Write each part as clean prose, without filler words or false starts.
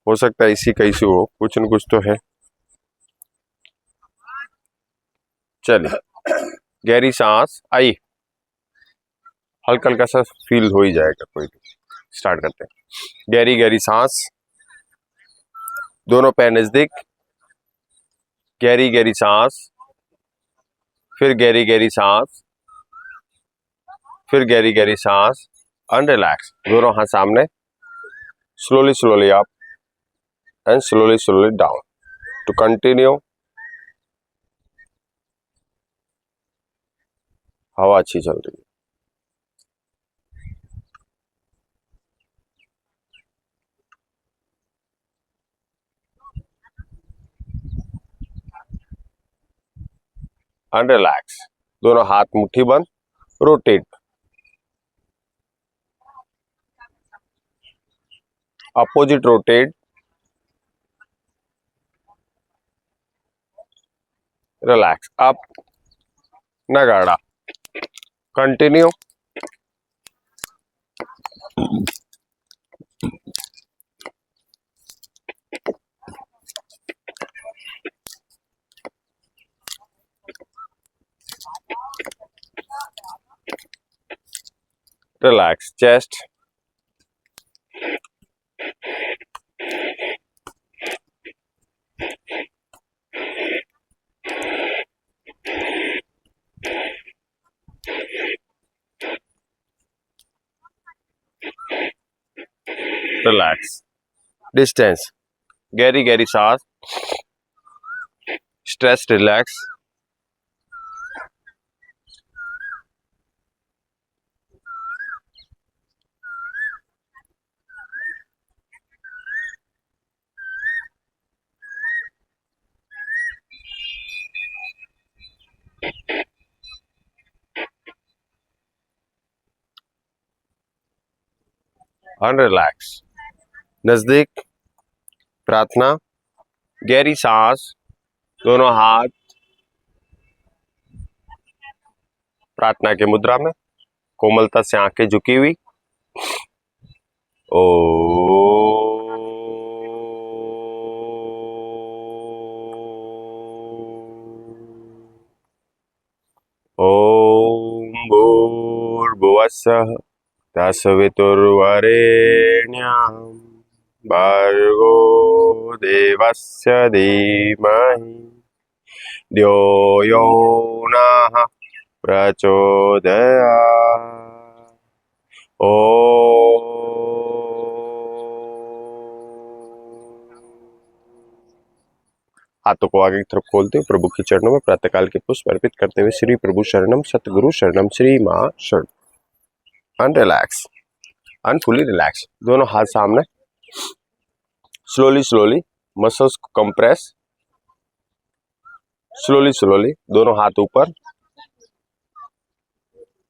हो सकता है इसी का इशू हो, कुछ न कुछ तो है। चलिए, गहरी सांस आई, हल्का हल्का सा फील हो ही जाएगा, कोई नहीं। स्टार्ट करते हैं। गहरी गहरी सांस, दोनों पैर नजदीक, गहरी गहरी सांस, फिर गहरी गहरी सांस, फिर गहरी गहरी सांस, एंड रिलैक्स। दोनों हाथ सामने, slowly slowly up and slowly slowly down. To continue, हवा अच्छी चल रही है। And relax. दोनों हाथ मुट्ठी बंद, rotate, opposite rotate, relax, up, नगाड़ा, continue. Relax, chest, relax, distance, गहरी गहरी सांस, स्ट्रेस रिलैक्स, एंड रिलैक्स। नजदीक, प्रार्थना, गहरी सांस, दोनों हाथ प्रार्थना के मुद्रा में, कोमलता से आंखें झुकी हुई। ओ ओम भूर्भुवस्सः तत्सवितुर्वरेण्यं भर्गो देवस्य धीमहि धियो यो नः प्रचोदयात्। ओम। हाथों को आगे की तरफ खोलते हुए प्रभु के चरणों में प्रातःकाल के पुष्प अर्पित करते हुए श्री प्रभु शरणम सतगुरु शरणम श्री मां शरण। And relax, and fully relax. दोनों हाथ सामने, स्लोली स्लोली मसल्स को कंप्रेस, स्लोली स्लोली दोनों हाथ ऊपर,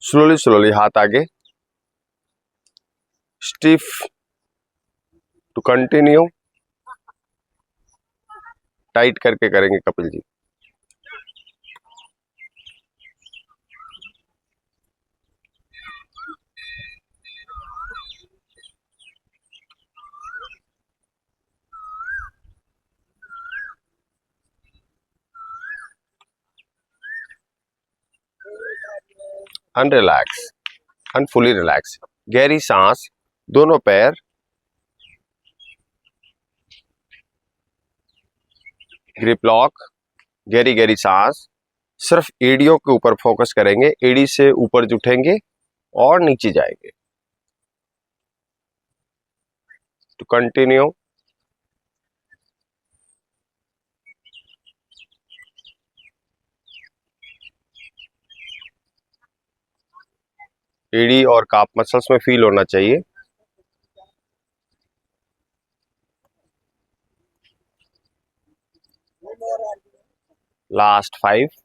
स्लोली स्लोली हाथ आगे, स्टिफ। टू कंटिन्यू, टाइट करके करेंगे Kapil ji. And relax, and fully relax. गहरी सांस, दोनों पैर, ग्रिप लॉक, गहरी गहरी सांस। सिर्फ एड़ियों के ऊपर फोकस करेंगे, एड़ी से ऊपर उठेंगे और नीचे जाएंगे। टू कंटिन्यू, एड़ी और काफ मसल्स में फील होना चाहिए। Last 5,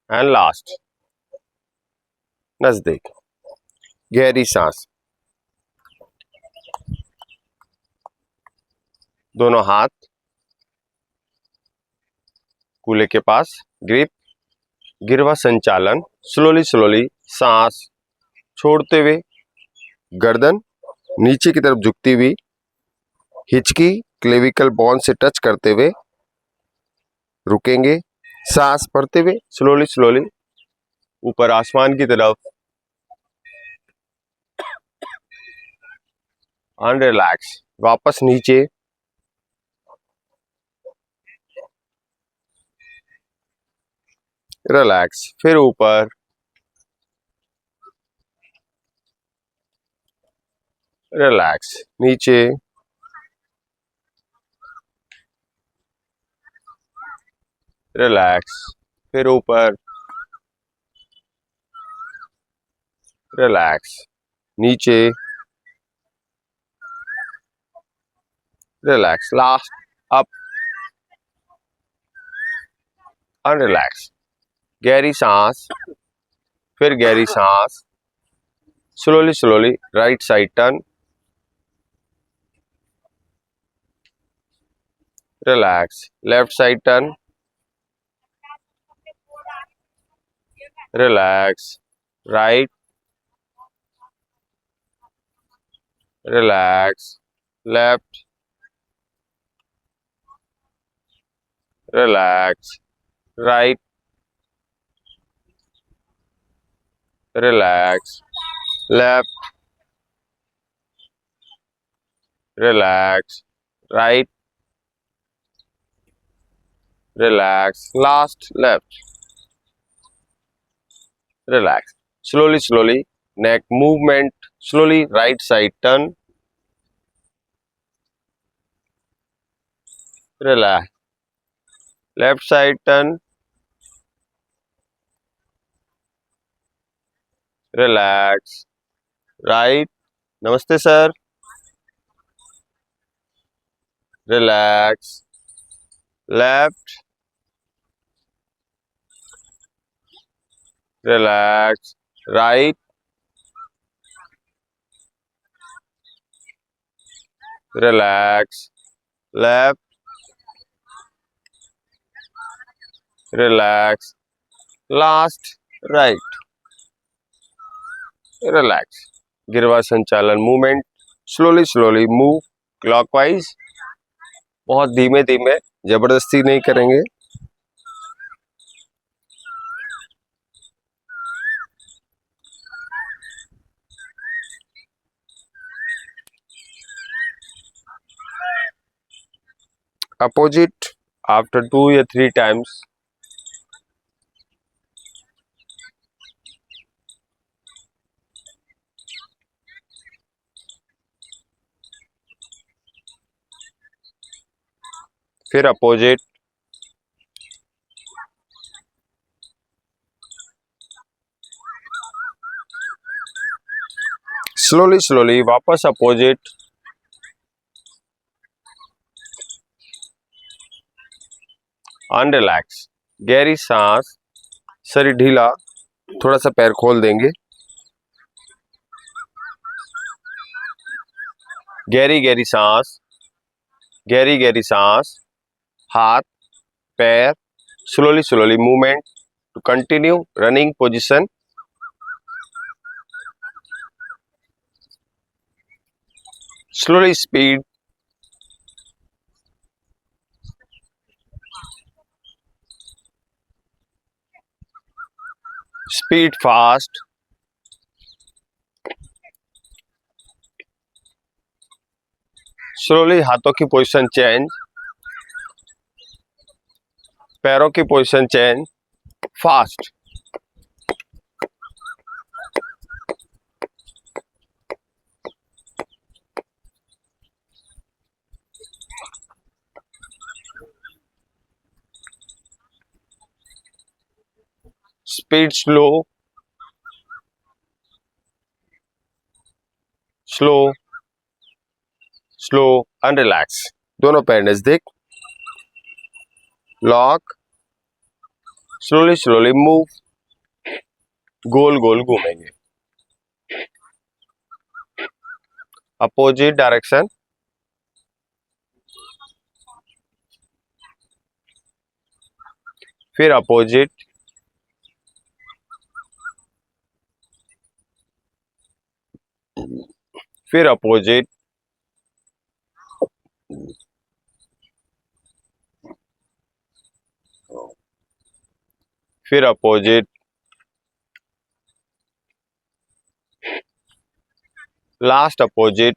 and last. नजदीक, गहरी सांस, दोनों हाथ कूल्हे के पास, ग्रिप, गिरवा संचालन, स्लोली स्लोली सांस छोड़ते हुए गर्दन नीचे की तरफ झुकती हुई, हिचकी क्लेविकल बोन से टच करते हुए रुकेंगे। सांस भरते हुए स्लोली स्लोली ऊपर आसमान की तरफ, अनरिलैक्स, वापस नीचे, रिलैक्स, फिर ऊपर, रिलैक्स, नीचे, रिलैक्स, फिर ऊपर, रिलैक्स, नीचे, रिलैक्स, लास्ट अप, अनरिलैक्स, गहरी सांस, फिर गहरी सांस, slowly slowly right side turn, relax, left side turn, relax, right, relax, left, relax, right, relax, left, relax, right, relax, last left, relax, slowly slowly neck movement, slowly right side turn, relax, left side turn, relax, right, namaste sir, relax, left, relax, right, relax, left, relax, last, right, relax, गिरवा संचालन movement, slowly slowly move clockwise, बहुत धीमे धीमे, जबरदस्ती नहीं करेंगे। Opposite after 2 या 3 times, फिर अपोजिट, स्लोली स्लोली वापस अपोजिट, अनरिलैक्स, गहरी सांस, शरीर ढीला, थोड़ा सा पैर खोल देंगे, गहरी गहरी सांस, गहरी गहरी सांस, हाथ पैर, slowly slowly movement to continue running position, slowly speed, speed fast, slowly हाथों की पोजीशन चेंज, पैरों की position change, fast, speed slow, slow, slow, unrelax, दोनों पैर नजदीक, लॉक, स्लोली स्लोली मूव, गोल गोल घूमेंगे, अपोजिट डायरेक्शन, फिर अपोजिट, फिर अपोजिट, फिर opposite, last opposite,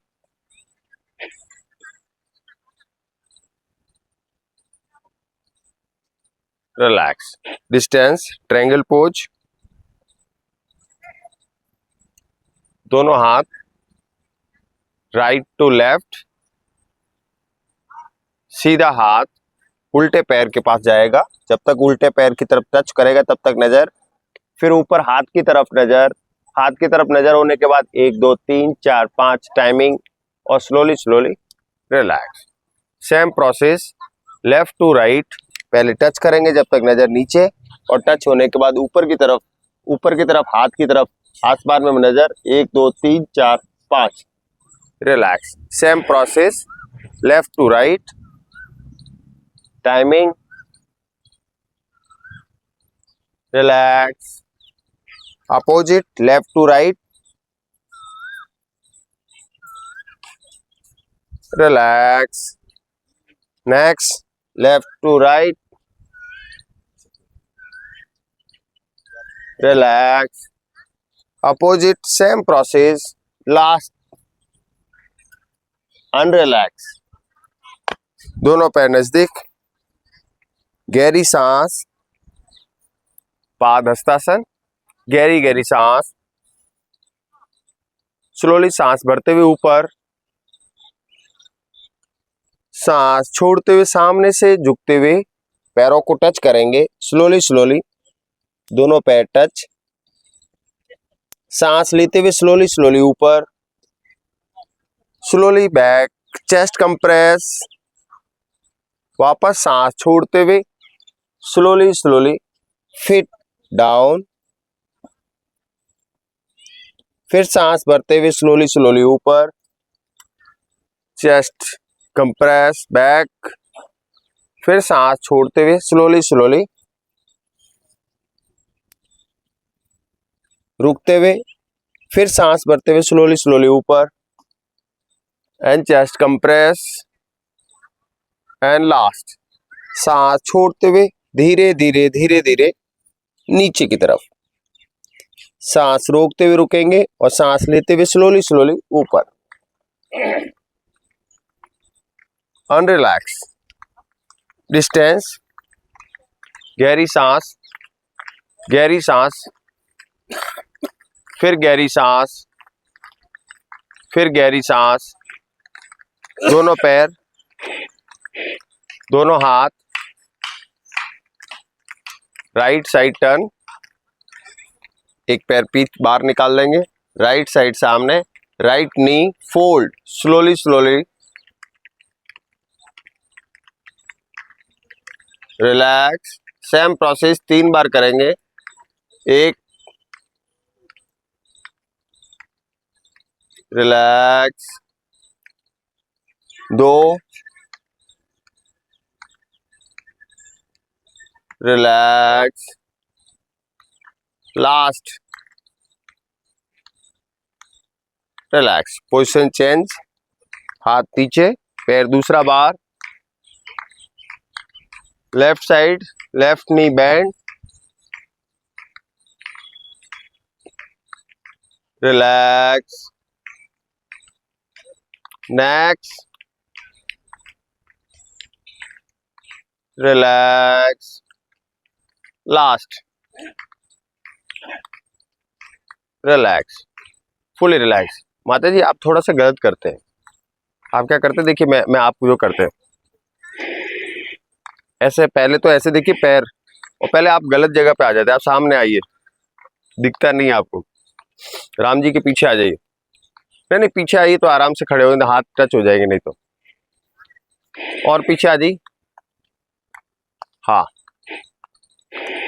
relax. Distance, triangle pose, दोनों हाथ राइट टू लेफ्ट, सीधा हाथ उल्टे पैर के पास जाएगा, जब तक उल्टे पैर की तरफ टच करेगा तब तक नजर, फिर ऊपर हाथ की तरफ नजर, हाथ की तरफ नजर होने के बाद 1 2 3 4 5 टाइमिंग, और slowly slowly relax. Same process left to right, पहले टच करेंगे जब तक नजर नीचे, और टच होने के बाद ऊपर की तरफ हाथ की तरफ आसमान में नजर, 1 2 3 4 5 relax. Same process left to right, timing, relax. Opposite, left to right, relax. Next, left to right, relax. Opposite, same process, last, unrelax. दोनों पैर नजदीक, गहरी सांस, पाद हस्तासन, गहरी गहरी सांस, स्लोली सांस भरते हुए ऊपर, सांस छोड़ते हुए सामने से झुकते हुए पैरों को टच करेंगे, स्लोली स्लोली दोनों पैर टच, सांस लेते हुए स्लोली स्लोली ऊपर, स्लोली बैक, चेस्ट कंप्रेस, वापस सांस छोड़ते हुए स्लोली स्लोली फिट डाउन, फिर सांस भरते हुए स्लोली स्लोली ऊपर, चेस्ट कंप्रेस बैक, फिर सांस छोड़ते हुए स्लोली स्लोली रुकते हुए, फिर सांस भरते हुए स्लोली स्लोली ऊपर, and chest compress, and last सांस छोड़ते हुए धीरे धीरे नीचे की तरफ, सांस रोकते हुए रुकेंगे और सांस लेते हुए स्लोली स्लोली ऊपर, अनरिलैक्स। डिस्टेंस, गहरी सांस, गहरी सांस, फिर गहरी सांस, फिर गहरी सांस, दोनों पैर, दोनों हाथ राइट साइड टर्न, एक पैर पीठ बाहर निकाल लेंगे, राइट साइड सामने, right knee fold, slowly slowly relax. Same process 3 बार करेंगे, 1 relax, 2 relax, last relax. Position change, हाथ नीचे, पैर दूसरा बार, left side, left knee bend, relax, next, relax, last relax, fully relax. माता जी आप थोड़ा सा गलत करते हैं, आप क्या करते हैं देखिए, मैं आपको जो करते हैं ऐसे, पहले तो ऐसे देखिए पैर, और पहले आप गलत जगह पे आ जाते हैं, आप सामने आइए, दिखता नहीं आपको, राम जी के पीछे आ जाइए, नहीं पीछे आइए तो आराम से खड़े हो, हाथ टच हो जाएंगे नहीं तो, और पीछे आ जाइए। हाँ,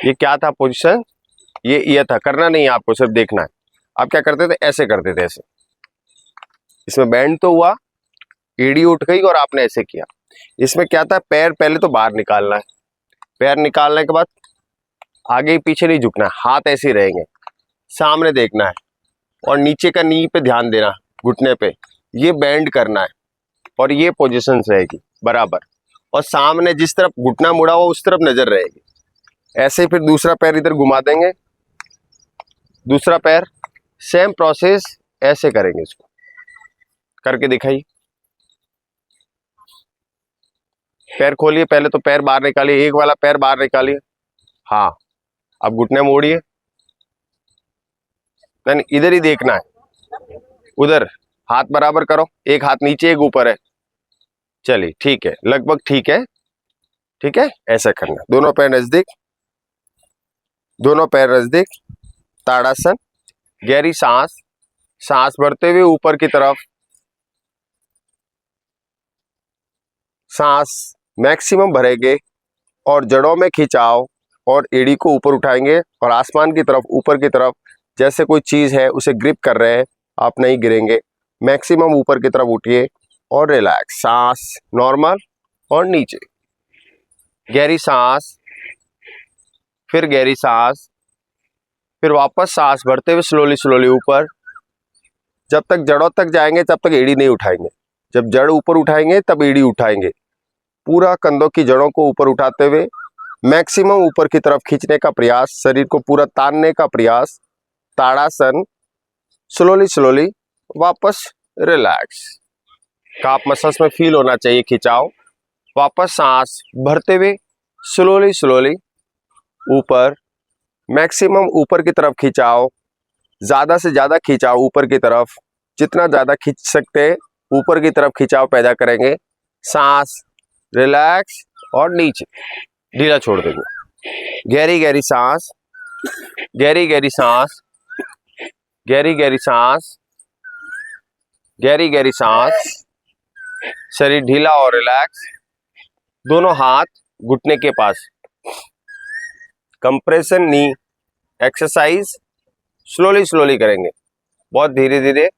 ये क्या था पोजीशन, ये था, करना नहीं है आपको, सिर्फ देखना है। आप क्या करते थे, ऐसे करते थे, ऐसे, इसमें बैंड तो हुआ, एड़ी उठ गई और आपने ऐसे किया। इसमें क्या था, पैर पहले तो बाहर निकालना है, पैर निकालने के बाद आगे पीछे नहीं झुकना है, हाथ ऐसे ही रहेंगे, सामने देखना है, और नीचे का नी पे ध्यान देना, घुटने पे, ये बेंड करना है और ये पोजीशन रहेगी बराबर, और सामने जिस तरफ घुटना मुड़ा हुआ उस तरफ नजर रहेगी। ऐसे ही फिर दूसरा पैर इधर घुमा देंगे, दूसरा पैर, सेम प्रोसेस ऐसे करेंगे। इसको करके दिखाइए। पैर खोलिए, पहले तो पैर बाहर निकालिए, एक वाला पैर बाहर निकालिए। हाँ, अब घुटने मोड़िए, नहीं इधर ही देखना है, उधर हाथ बराबर करो, एक हाथ नीचे एक ऊपर है। चलिए ठीक है, लगभग ठीक है, ठीक है, ऐसा करना। दोनों पैर नजदीक, दोनों पैर नजदीक, ताड़ासन, गहरी सांस, सांस भरते हुए ऊपर की तरफ, सांस मैक्सिमम भरेंगे और जड़ों में खिंचाव, और एड़ी को ऊपर उठाएंगे और आसमान की तरफ, ऊपर की तरफ, जैसे कोई चीज है उसे ग्रिप कर रहे हैं, आप नहीं गिरेंगे। मैक्सिमम ऊपर की तरफ उठिए और रिलैक्स, सांस नॉर्मल और नीचे, गहरी सांस, फिर गहरी सांस, फिर वापस सांस भरते हुए स्लोली स्लोली ऊपर। जब तक जड़ों तक जाएंगे तब तक एड़ी नहीं उठाएंगे, जब जड़ ऊपर उठाएंगे तब एड़ी उठाएंगे। पूरा कंधों की जड़ों को ऊपर उठाते हुए मैक्सिमम ऊपर की तरफ खींचने का प्रयास, शरीर को पूरा तानने का प्रयास, ताड़ासन, स्लोली स्लोली, वापस रिलैक्स। काफ मसल्स में फील होना चाहिए खिंचाव। वापस सांस भरते हुए स्लोली स्लोली ऊपर, मैक्सिमम ऊपर की तरफ खिंचाव, ज्यादा से ज्यादा खिंचाव ऊपर की तरफ, जितना ज्यादा खींच सकते हैं ऊपर की तरफ खिंचाव पैदा करेंगे। सांस, रिलैक्स और नीचे, ढीला छोड़ देंगे। गहरी गहरी सांस, गहरी गहरी सांस, गहरी गहरी सांस, गहरी गहरी सांस, शरीर ढीला और रिलैक्स। दोनों हाथ घुटने के पास, कंप्रेशन नी एक्सरसाइज स्लोली स्लोली करेंगे, बहुत धीरे धीरे।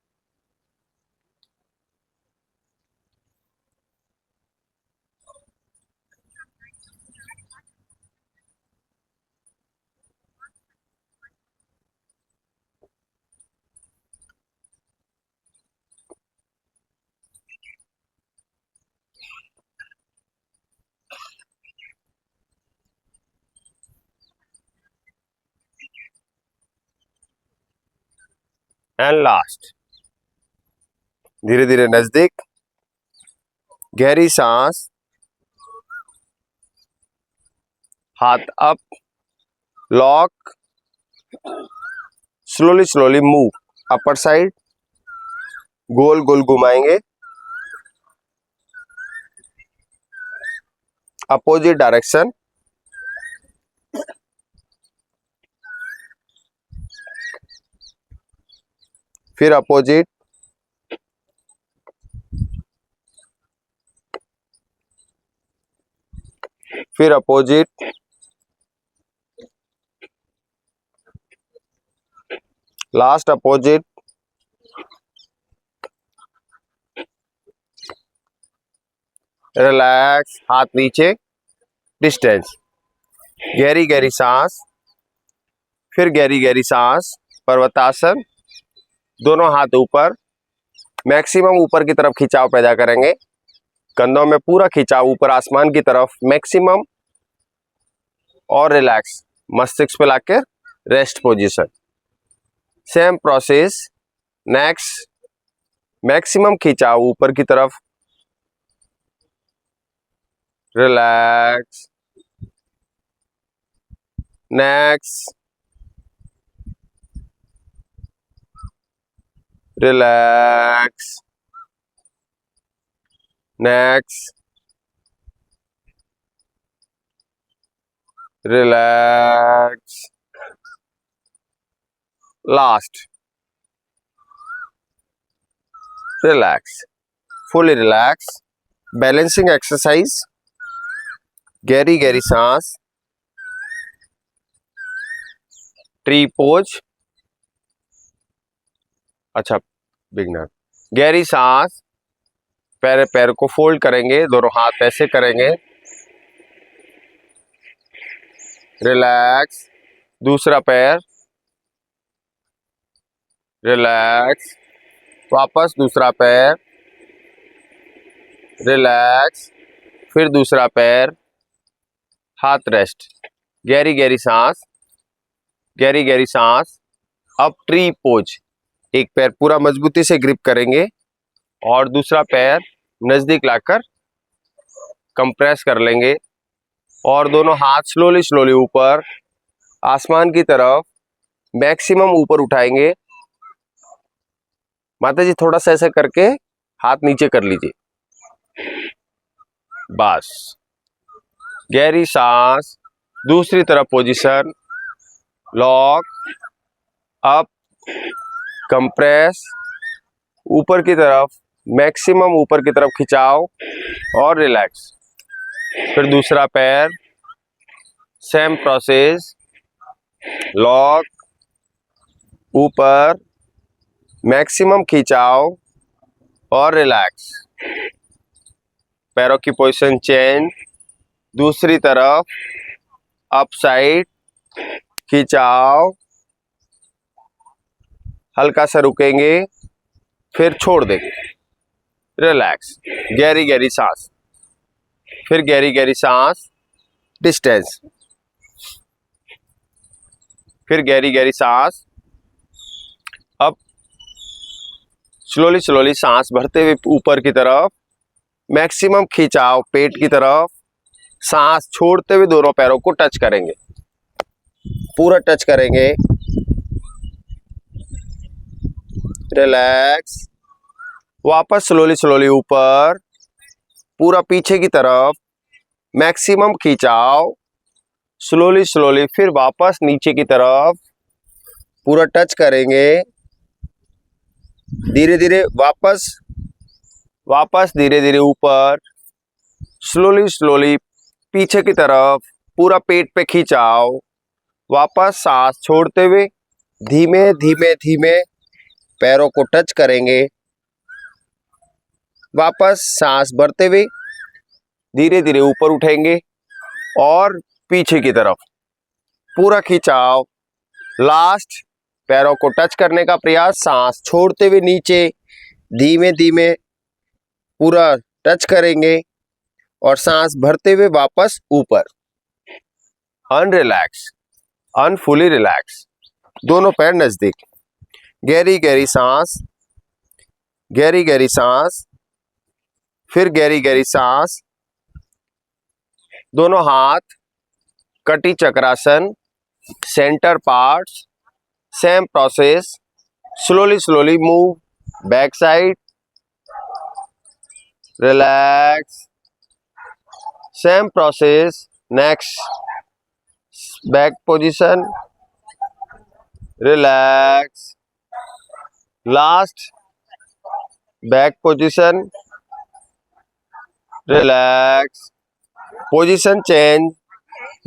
एंड लास्ट, धीरे धीरे नजदीक, गहरी सांस, हाथ up, lock, slowly slowly move upper side, गोल गोल घुमाएंगे, अपोजिट डायरेक्शन, फिर अपोजिट, फिर अपोजिट, लास्ट अपोजिट, रिलैक्स, हाथ नीचे, डिस्टेंस, गहरी गहरी सांस, फिर गहरी गहरी सांस, पर्वतासन, दोनों हाथ ऊपर, मैक्सिमम ऊपर की तरफ खिंचाव पैदा करेंगे, कंधों में पूरा खिंचाव ऊपर आसमान की तरफ मैक्सिमम, और रिलैक्स, मस्तिष्क पे लाकर rest position. Same process next, maximum खिंचाव ऊपर की तरफ, relax, next, relax, next, relax, last, relax, fully relax. Balancing exercise, गहरी गहरी सांस, ट्री पोज। अच्छा बिगनर, गहरी सांस, पैर पैर को फोल्ड करेंगे, दोनों हाथ ऐसे करेंगे, रिलैक्स, दूसरा पैर, रिलैक्स, वापस दूसरा पैर, रिलैक्स, फिर दूसरा पैर, हाथ रेस्ट, गहरी गहरी सांस, गहरी गहरी सांस। अब ट्री पोज, एक पैर पूरा मजबूती से ग्रिप करेंगे और दूसरा पैर नजदीक लाकर कंप्रेस कर लेंगे और दोनों हाथ स्लोली स्लोली ऊपर आसमान की तरफ मैक्सिमम ऊपर उठाएंगे। माता जी थोड़ा सा ऐसा करके हाथ नीचे कर लीजिए, बस। गहरी सांस, दूसरी तरफ पोजीशन, लॉक, अप, कंप्रेस, ऊपर की तरफ मैक्सिमम ऊपर की तरफ खिंचाव और रिलैक्स। फिर दूसरा पैर, सेम प्रोसेस, लॉक, ऊपर मैक्सिमम खिंचाव और रिलैक्स। पैरों की पोजीशन चेंज, दूसरी तरफ, अप साइड, खिंचाव, हल्का सा रुकेंगे, फिर छोड़ देंगे, रिलैक्स। गहरी गहरी सांस, फिर गहरी गहरी सांस, डिस्टेंस, फिर गहरी गहरी सांस। अब स्लोली स्लोली सांस भरते हुए ऊपर की तरफ, मैक्सिमम खिंचाव पेट की तरफ, सांस छोड़ते हुए दोनों पैरों को टच करेंगे, पूरा टच करेंगे, रिलैक्स। वापस स्लोली स्लोली ऊपर, पूरा पीछे की तरफ, मैक्सिमम खिंचाव, स्लोली स्लोली, फिर वापस नीचे की तरफ, पूरा टच करेंगे, धीरे धीरे वापस धीरे धीरे ऊपर, स्लोली स्लोली पीछे की तरफ, पूरा पेट पे खिंचाव, वापस सांस छोड़ते हुए धीमे धीमे धीमे पैरों को टच करेंगे, वापस सांस भरते हुए धीरे धीरे ऊपर उठेंगे और पीछे की तरफ पूरा खिंचाव। लास्ट, पैरों को टच करने का प्रयास, सांस छोड़ते हुए नीचे धीमे धीमे पूरा टच करेंगे और सांस भरते हुए वापस ऊपर। अनरिलैक्स, अनफुली रिलैक्स, दोनों पैर नजदीक, गहरी गहरी सांस, गहरी गहरी सांस, फिर गहरी गहरी सांस। दोनों हाथ कटी चक्रासन, center parts, same process, slowly slowly move, back side, relax, same process, next back position, relax, last back position, relax, position change,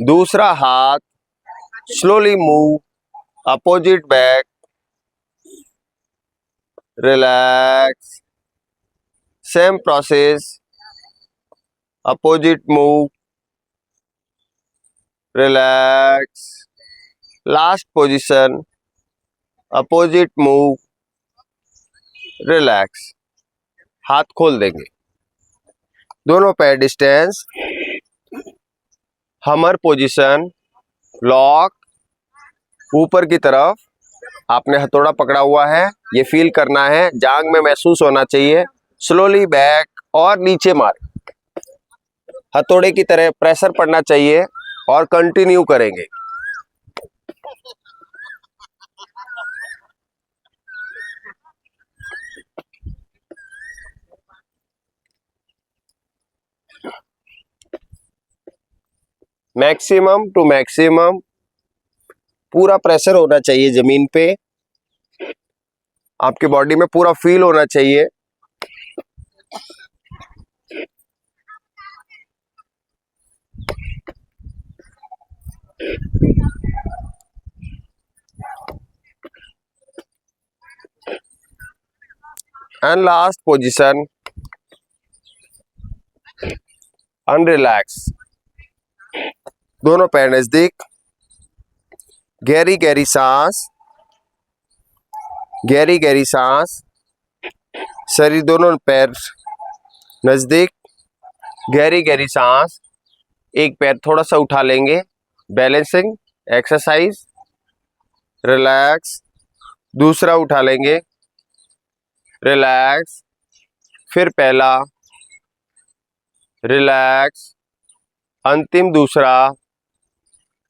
दूसरा हाथ slowly move, opposite back, relax, same process, opposite move, relax, last position, opposite move, relax. हाथ खोल देंगे, दोनों पैर distance, हमर position, lock, ऊपर की तरफ आपने हथौड़ा पकड़ा हुआ है, ये फील करना है, जांग में महसूस होना चाहिए, स्लोली बैक और नीचे मार, हथौड़े की तरह प्रेशर पड़ना चाहिए और कंटिन्यू करेंगे। मैक्सिमम टू मैक्सिमम पूरा प्रेशर होना चाहिए जमीन पे, आपकी बॉडी में पूरा फील होना चाहिए। एंड लास्ट पोजीशन, अनरिलैक्स, दोनों पैर नजदीक, गहरी गहरी सांस, गहरी गहरी सांस, शरीर दोनों पैर नजदीक, गहरी गहरी सांस। एक पैर थोड़ा सा उठा लेंगे, बैलेंसिंग एक्सरसाइज। रिलैक्स। दूसरा उठा लेंगे, रिलैक्स। फिर पहला, रिलैक्स। अंतिम दूसरा,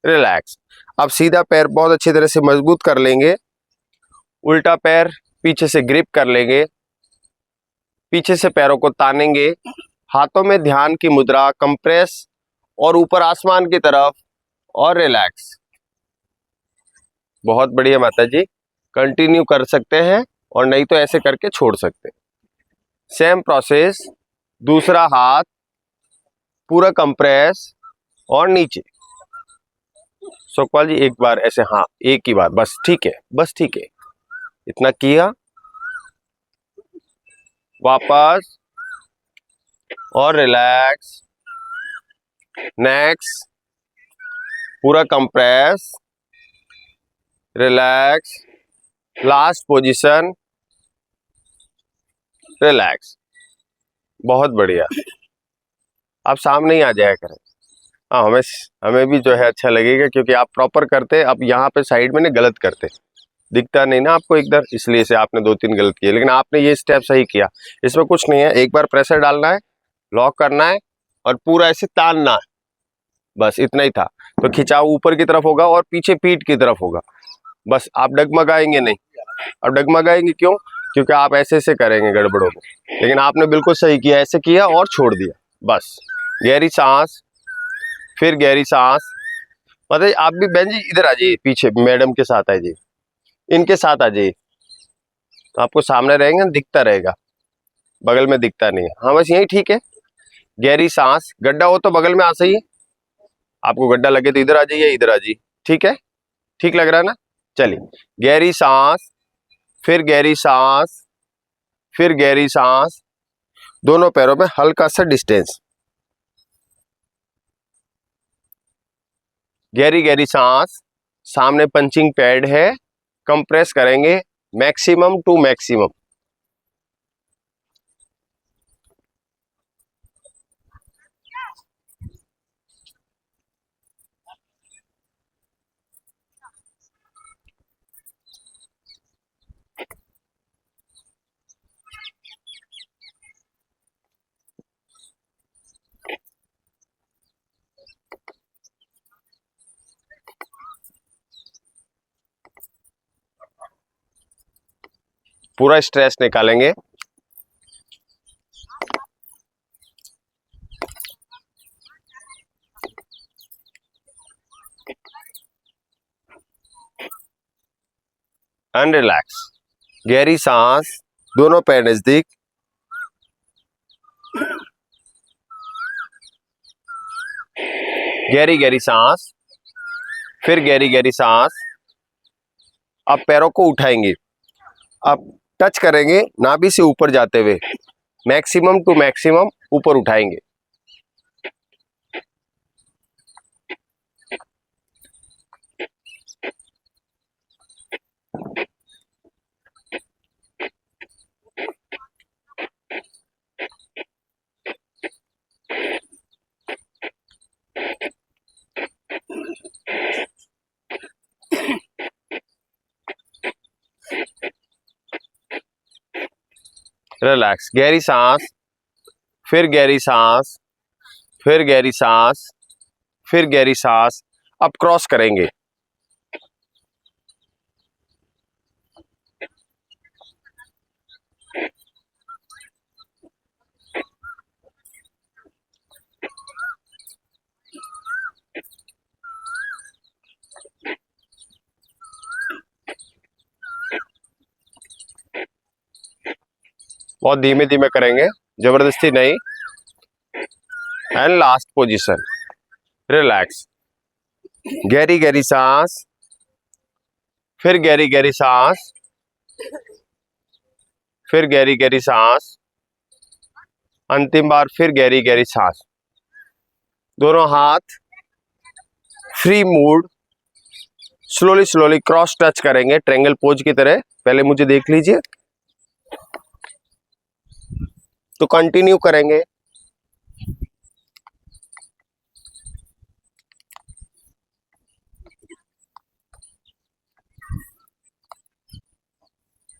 रिलैक्स। अब सीधा पैर बहुत अच्छी तरह से मजबूत कर लेंगे, उल्टा पैर पीछे से ग्रिप कर लेंगे, पीछे से पैरों को तानेंगे, हाथों में ध्यान की मुद्रा, कंप्रेस और ऊपर आसमान की तरफ और रिलैक्स। बहुत बढ़िया माता जी, कंटिन्यू कर सकते हैं और नहीं तो ऐसे करके छोड़ सकते हैं। सेम प्रोसेस, दूसरा हाथ पूरा कंप्रेस और नीचे। सुखपाल जी एक बार ऐसे, हाँ एक ही बार बस, ठीक है बस, ठीक है, इतना किया, वापस और रिलैक्स। नेक्स्ट, पूरा compress, relax, last position, relax. बहुत बढ़िया। आप सामने ही आ जाया करें। हाँ, हमें भी जो है अच्छा लगेगा, क्योंकि आप प्रॉपर करते, अब यहाँ पे साइड में ना गलत करते, दिखता नहीं ना आपको इधर, इसलिए से आपने 2-3 गलत किए, लेकिन आपने ये स्टेप सही किया। इसमें कुछ नहीं है, एक बार प्रेशर डालना है, लॉक करना है और पूरा ऐसे तानना है, बस इतना ही था। तो खिंचाव ऊपर की तरफ होगा और पीछे पीठ की तरफ होगा, बस। आप डगमगाएंगे नहीं। अब डगमगाएंगे क्यों? क्योंकि आप ऐसे ऐसे करेंगे गड़बड़ों में, लेकिन आपने बिल्कुल सही किया, ऐसे किया और छोड़ दिया, बस। गहरी सांस, फिर गहरी सांस। मतलब आप भी बहन जी इधर आ जाइए, पीछे मैडम के साथ आ जाइए, इनके साथ आ जाइए, तो आपको सामने रहेंगे, दिखता रहेगा, बगल में दिखता नहीं है। हाँ बस यही ठीक है। गहरी सांस, गड्ढा हो तो बगल में आ सही है, आपको गड्ढा लगे तो इधर आ जाइए, इधर आ जाइए, ठीक है, ठीक लग रहा है ना? चलिए, गहरी सांस, फिर गहरी सांस, फिर गहरी सांस। दोनों पैरों में हल्का सा डिस्टेंस। गहरी गहरी सांस, सामने पंचिंग पैड है, कंप्रेस करेंगे मैक्सिमम टू मैक्सिमम। पूरा स्ट्रेस निकालेंगे। And relax. गहरी सांस, दोनों पैर नजदीक। गहरी गहरी सांस, फिर गहरी गहरी सांस। अब पैरों को उठाएंगे, अब टच करेंगे नाभि से ऊपर जाते हुए, मैक्सिमम टू मैक्सिमम ऊपर उठाएंगे। रिलैक्स। गहरी सांस, फिर गहरी सांस, फिर गहरी सांस, फिर गहरी सांस। अब क्रॉस करेंगे। बहुत धीमे धीमे करेंगे, जबरदस्ती नहीं। And last position, relax. गहरी गहरी सांस, फिर गहरी गहरी सांस, फिर गहरी गहरी सांस। अंतिम बार फिर गहरी गहरी सांस। दोनों हाथ free mood, slowly slowly cross touch करेंगे ट्रायंगल पोज की तरह। पहले मुझे देख लीजिए, तो कंटिन्यू करेंगे।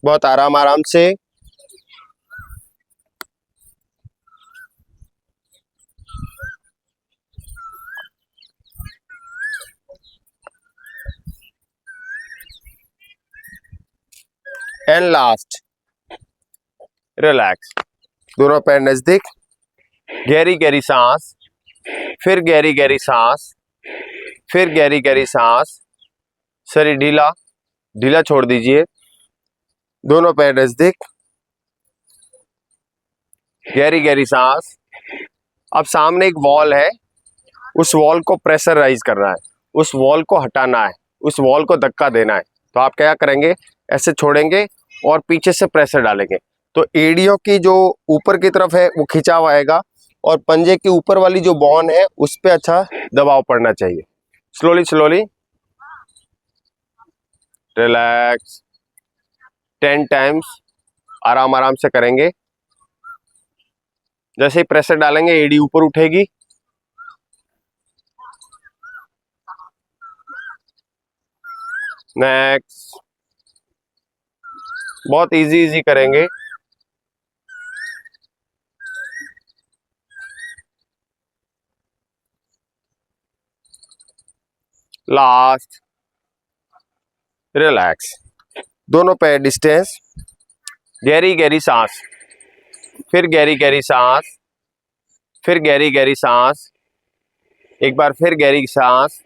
बहुत आराम आराम से। And last relax. दोनों पैर नजदीक, गहरी गहरी सांस, फिर गहरी गहरी सांस, फिर गहरी गहरी सांस। शरीर ढीला ढीला छोड़ दीजिए। दोनों पैर नजदीक, गहरी गहरी सांस। अब सामने एक वॉल है, उस वॉल को प्रेशराइज करना है, उस वॉल को हटाना है, उस वॉल को धक्का देना है। तो आप क्या करेंगे, ऐसे छोड़ेंगे और पीछे से प्रेशर डालेंगे, तो एड़ियों की जो ऊपर की तरफ है वो खिंचाव आएगा और पंजे के ऊपर वाली जो बोन है उस पर अच्छा दबाव पड़ना चाहिए। Slowly slowly relax. 10 टाइम्स आराम आराम से करेंगे। जैसे ही प्रेशर डालेंगे एड़ी ऊपर उठेगी। नेक्स्ट। बहुत इजी इजी करेंगे। Last relax. दोनों पैर डिस्टेंस, गहरी गहरी सांस, फिर गहरी गहरी सांस, फिर गहरी गहरी सांस, एक बार फिर गहरी सांस।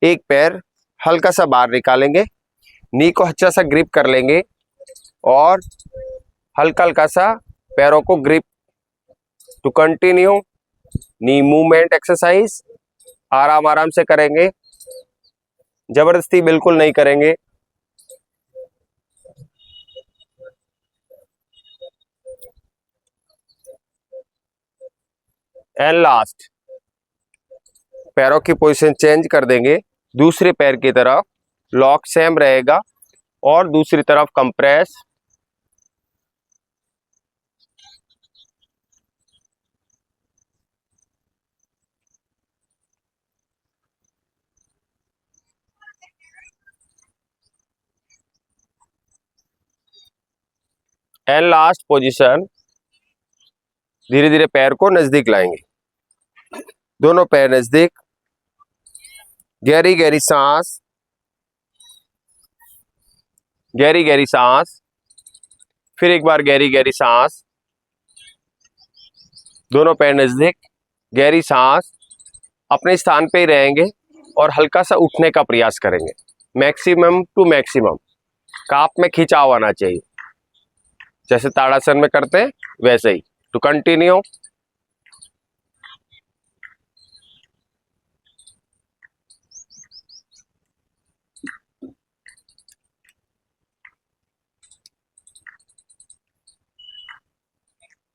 एक पैर हल्का सा बाहर निकालेंगे, नी को अच्छा सा ग्रिप कर लेंगे और हल्का हल्का सा पैरों को grip. To continue knee movement exercise आराम आराम से करेंगे, जबरदस्ती बिल्कुल नहीं करेंगे। एंड लास्ट, पैरों की पोजीशन चेंज कर देंगे, दूसरे पैर की तरफ लॉक सेम रहेगा और दूसरी तरफ कंप्रेस। एंड लास्ट पोजीशन, धीरे धीरे पैर को नजदीक लाएंगे, दोनों पैर नजदीक, गहरी गहरी सांस, गहरी गहरी सांस, फिर एक बार गहरी गहरी सांस। दोनों पैर नजदीक, गहरी सांस, अपने स्थान पे ही रहेंगे और हल्का सा उठने का प्रयास करेंगे। मैक्सिमम टू मैक्सिमम काप में खिंचाव आना चाहिए, जैसे ताड़ासन में करते हैं वैसे ही। To continue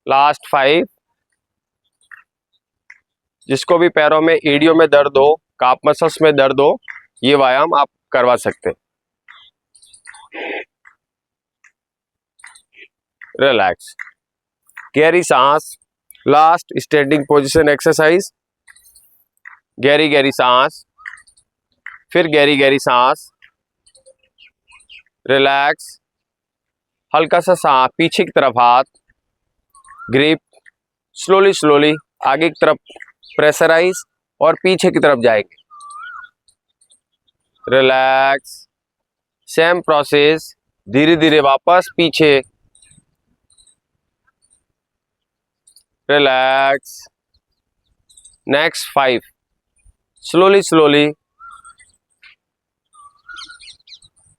last 5। जिसको भी पैरों में एड़ियों में दर्द हो, काप मसल्स में दर्द हो, ये व्यायाम आप करवा सकते हैं। रिलैक्स, गहरी सांस। लास्ट स्टैंडिंग पोजीशन एक्सरसाइज, गहरी गहरी सांस, फिर गहरी गहरी सांस, रिलैक्स। हल्का सा सांस पीछे की तरफ, हाथ ग्रिप, स्लोली स्लोली आगे की तरफ प्रेशराइज और पीछे की तरफ जाएंगे। रिलैक्स, सेम प्रोसेस, धीरे धीरे वापस पीछे। Relax. Next 5, slowly slowly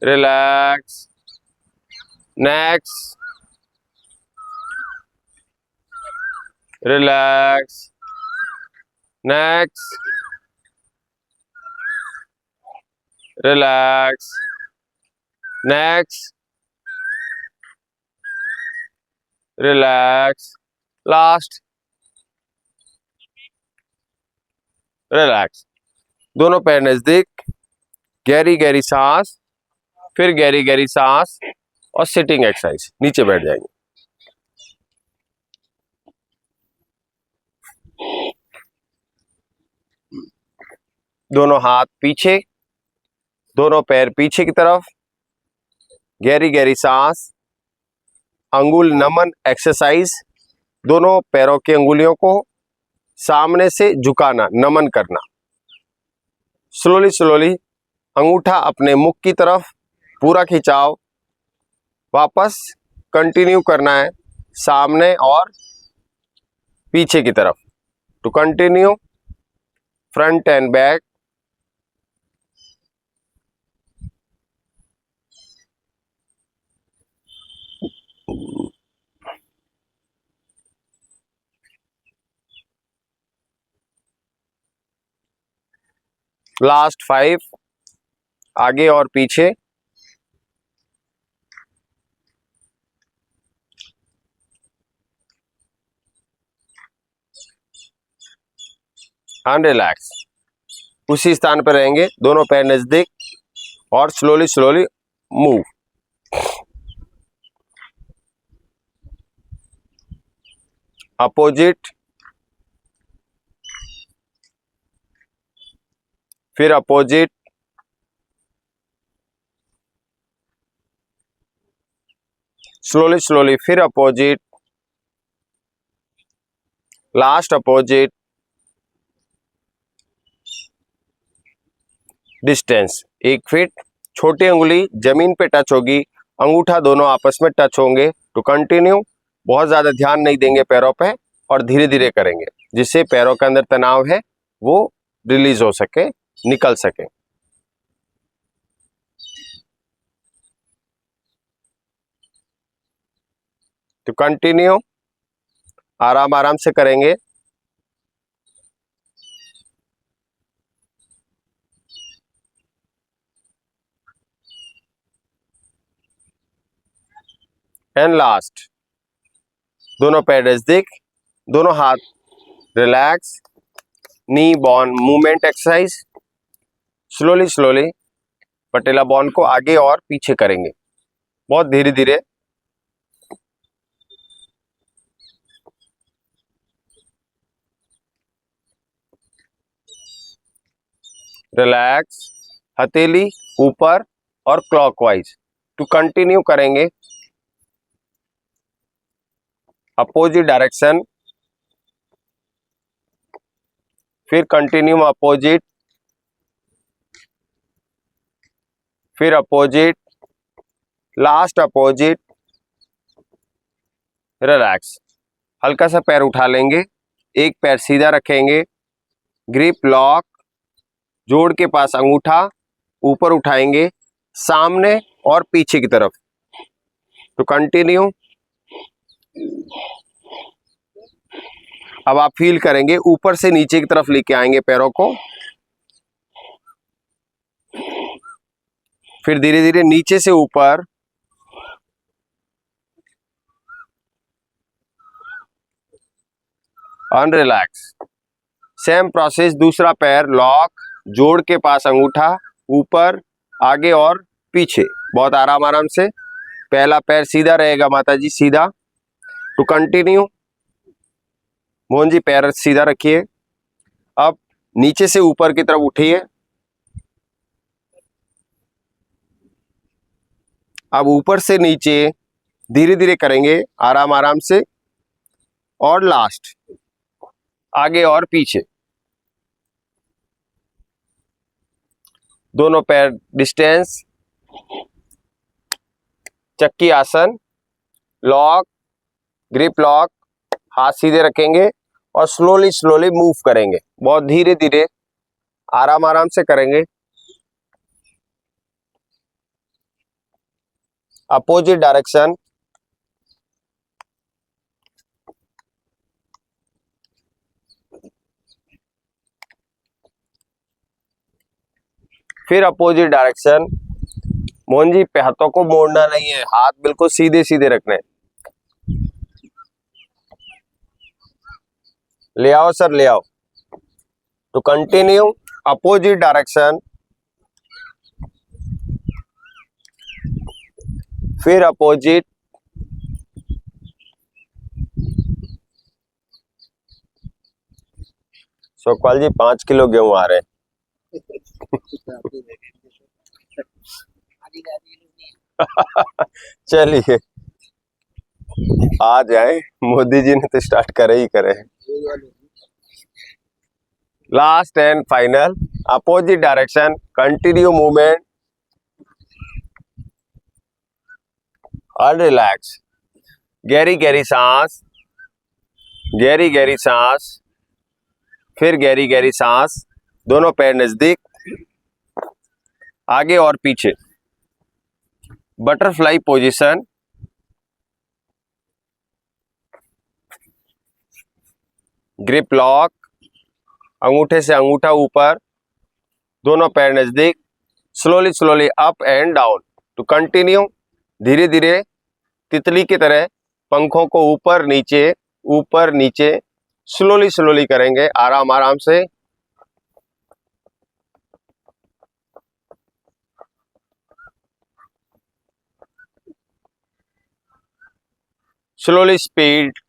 relax. Next, relax. Next, relax. Next, relax. Last relax. दोनों पैर नजदीक, गहरी गहरी सांस, फिर गहरी गहरी सांस और सिटिंग एक्सरसाइज। नीचे बैठ जाएंगे। दोनों हाथ पीछे, दोनों पैर पीछे की तरफ, गहरी गहरी सांस, अंगुल नमन एक्सरसाइज, दोनों पैरों की अंगुलियों को सामने से झुकाना, नमन करना। स्लोली स्लोली अंगूठा अपने मुख की तरफ, पूरा खिंचाव, वापस कंटिन्यू करना है सामने और पीछे की तरफ। To continue front and back. Last 5, आगे और पीछे। And relax. उसी स्थान पर रहेंगे, दोनों पैर नजदीक, और स्लोली स्लोली मूव। अपोजिट, फिर अपोजिट, स्लोली स्लोली फिर opposite, last opposite. Distance 1 feet. छोटी उंगली जमीन पे टच होगी, अंगूठा दोनों आपस में टच होंगे। टू कंटिन्यू, बहुत ज्यादा ध्यान नहीं देंगे पैरों पे, और धीरे धीरे करेंगे, जिससे पैरों के अंदर तनाव है वो रिलीज हो सके, निकल सके। तो कंटिन्यू, आराम आराम से करेंगे। एंड लास्ट, दोनों पैर नजदीक, दोनों हाथ रिलैक्स, नी बॉन मूवमेंट एक्सरसाइज। स्लोली स्लोली पटेला बॉन को आगे और पीछे करेंगे, बहुत धीरे धीरे। रिलैक्स, हथेली ऊपर और क्लॉकवाइज। टू कंटिन्यू करेंगे अपोजिट डायरेक्शन, फिर कंटिन्यू अपोजिट, फिर अपोजिट, लास्ट अपोजिट। रिलैक्स, हल्का सा पैर उठा लेंगे, एक पैर सीधा रखेंगे, ग्रिप लॉक, जोड़ के पास अंगूठा ऊपर उठाएंगे, सामने और पीछे की तरफ। तो कंटिन्यू। अब आप फील करेंगे ऊपर से नीचे की तरफ लेके आएंगे पैरों को, फिर धीरे धीरे नीचे से ऊपर, अनरिलैक्स। सेम प्रोसेस, दूसरा पैर लॉक, जोड़ के पास अंगूठा ऊपर, आगे और पीछे, बहुत आराम आराम से। पहला पैर सीधा रहेगा माता जी, सीधा। टू कंटिन्यू, मोहन जी पैर सीधा रखिए। अब नीचे से ऊपर की तरफ उठिए, अब ऊपर से नीचे धीरे धीरे करेंगे, आराम आराम से। और लास्ट, आगे और पीछे, दोनों पैर डिस्टेंस, चक्की आसन, लॉक, ग्रिप लॉक, हाथ सीधे रखेंगे और स्लोली स्लोली मूव करेंगे, बहुत धीरे धीरे आराम आराम से करेंगे। अपोजिट डायरेक्शन, फिर अपोजिट डायरेक्शन। मोहन जी हाथों को मोड़ना नहीं है, हाथ बिल्कुल सीधे सीधे रखने। ले आओ सर, ले आओ। टू कंटिन्यू अपोजिट डायरेक्शन, फिर अपोजिट, सुखपाल जी 5 किलो गेहूं आ रहे हैं। चलिए, आ जाए, मोदी जी ने तो स्टार्ट करे ही करे। Last and final, opposite direction, continue movement और रिलैक्स। गहरी गहरी सांस, गहरी गहरी सांस, फिर गहरी गहरी सांस। दोनों पैर नजदीक, आगे और पीछे। बटरफ्लाई पोजीशन, ग्रिप लॉक, अंगूठे से अंगूठा ऊपर, दोनों पैर नजदीक। Slowly slowly up and down to continue. धीरे धीरे तितली की तरह पंखों को ऊपर नीचे स्लोली स्लोली करेंगे, आराम आराम से। Slowly speed,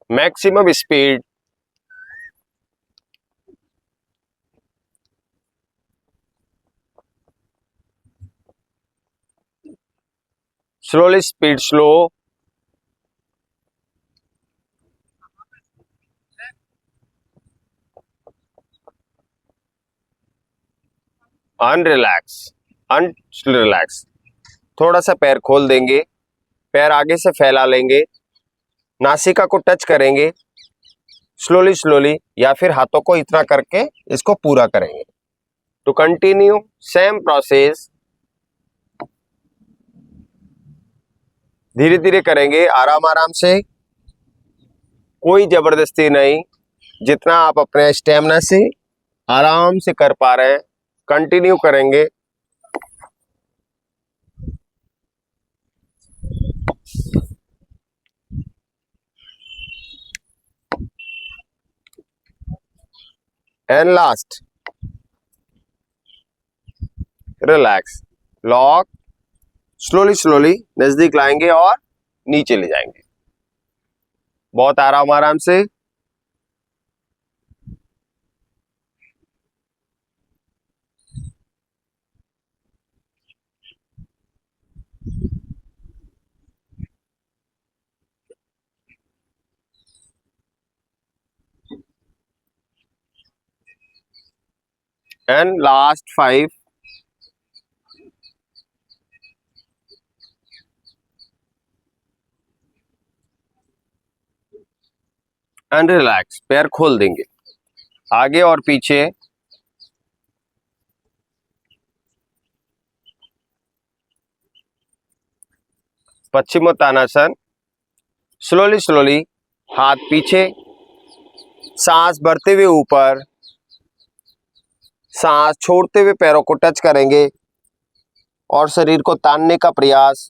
maximum speed, slowly speed slow, unrelax, unrelax. थोड़ा सा पैर खोल देंगे, पैर आगे से फैला लेंगे, नासिका को टच करेंगे स्लोली स्लोली, या फिर हाथों को इतना करके इसको पूरा करेंगे। टू कंटिन्यू सेम प्रोसेस, धीरे धीरे करेंगे, आराम आराम से, कोई जबरदस्ती नहीं। जितना आप अपने स्टेमिना से आराम से कर पा रहे हैं, कंटिन्यू करेंगे। And last, relax, lock, slowly slowly नजदीक लाएंगे और नीचे ले जाएंगे, बहुत आराम आराम से। And last 5, and relax. पैर खोल देंगे आगे और पीछे, पश्चिमोत्तानासन। स्लोली स्लोली हाथ पीछे, सांस भरते हुए ऊपर, सांस छोड़ते हुए पैरों को टच करेंगे और शरीर को तानने का प्रयास,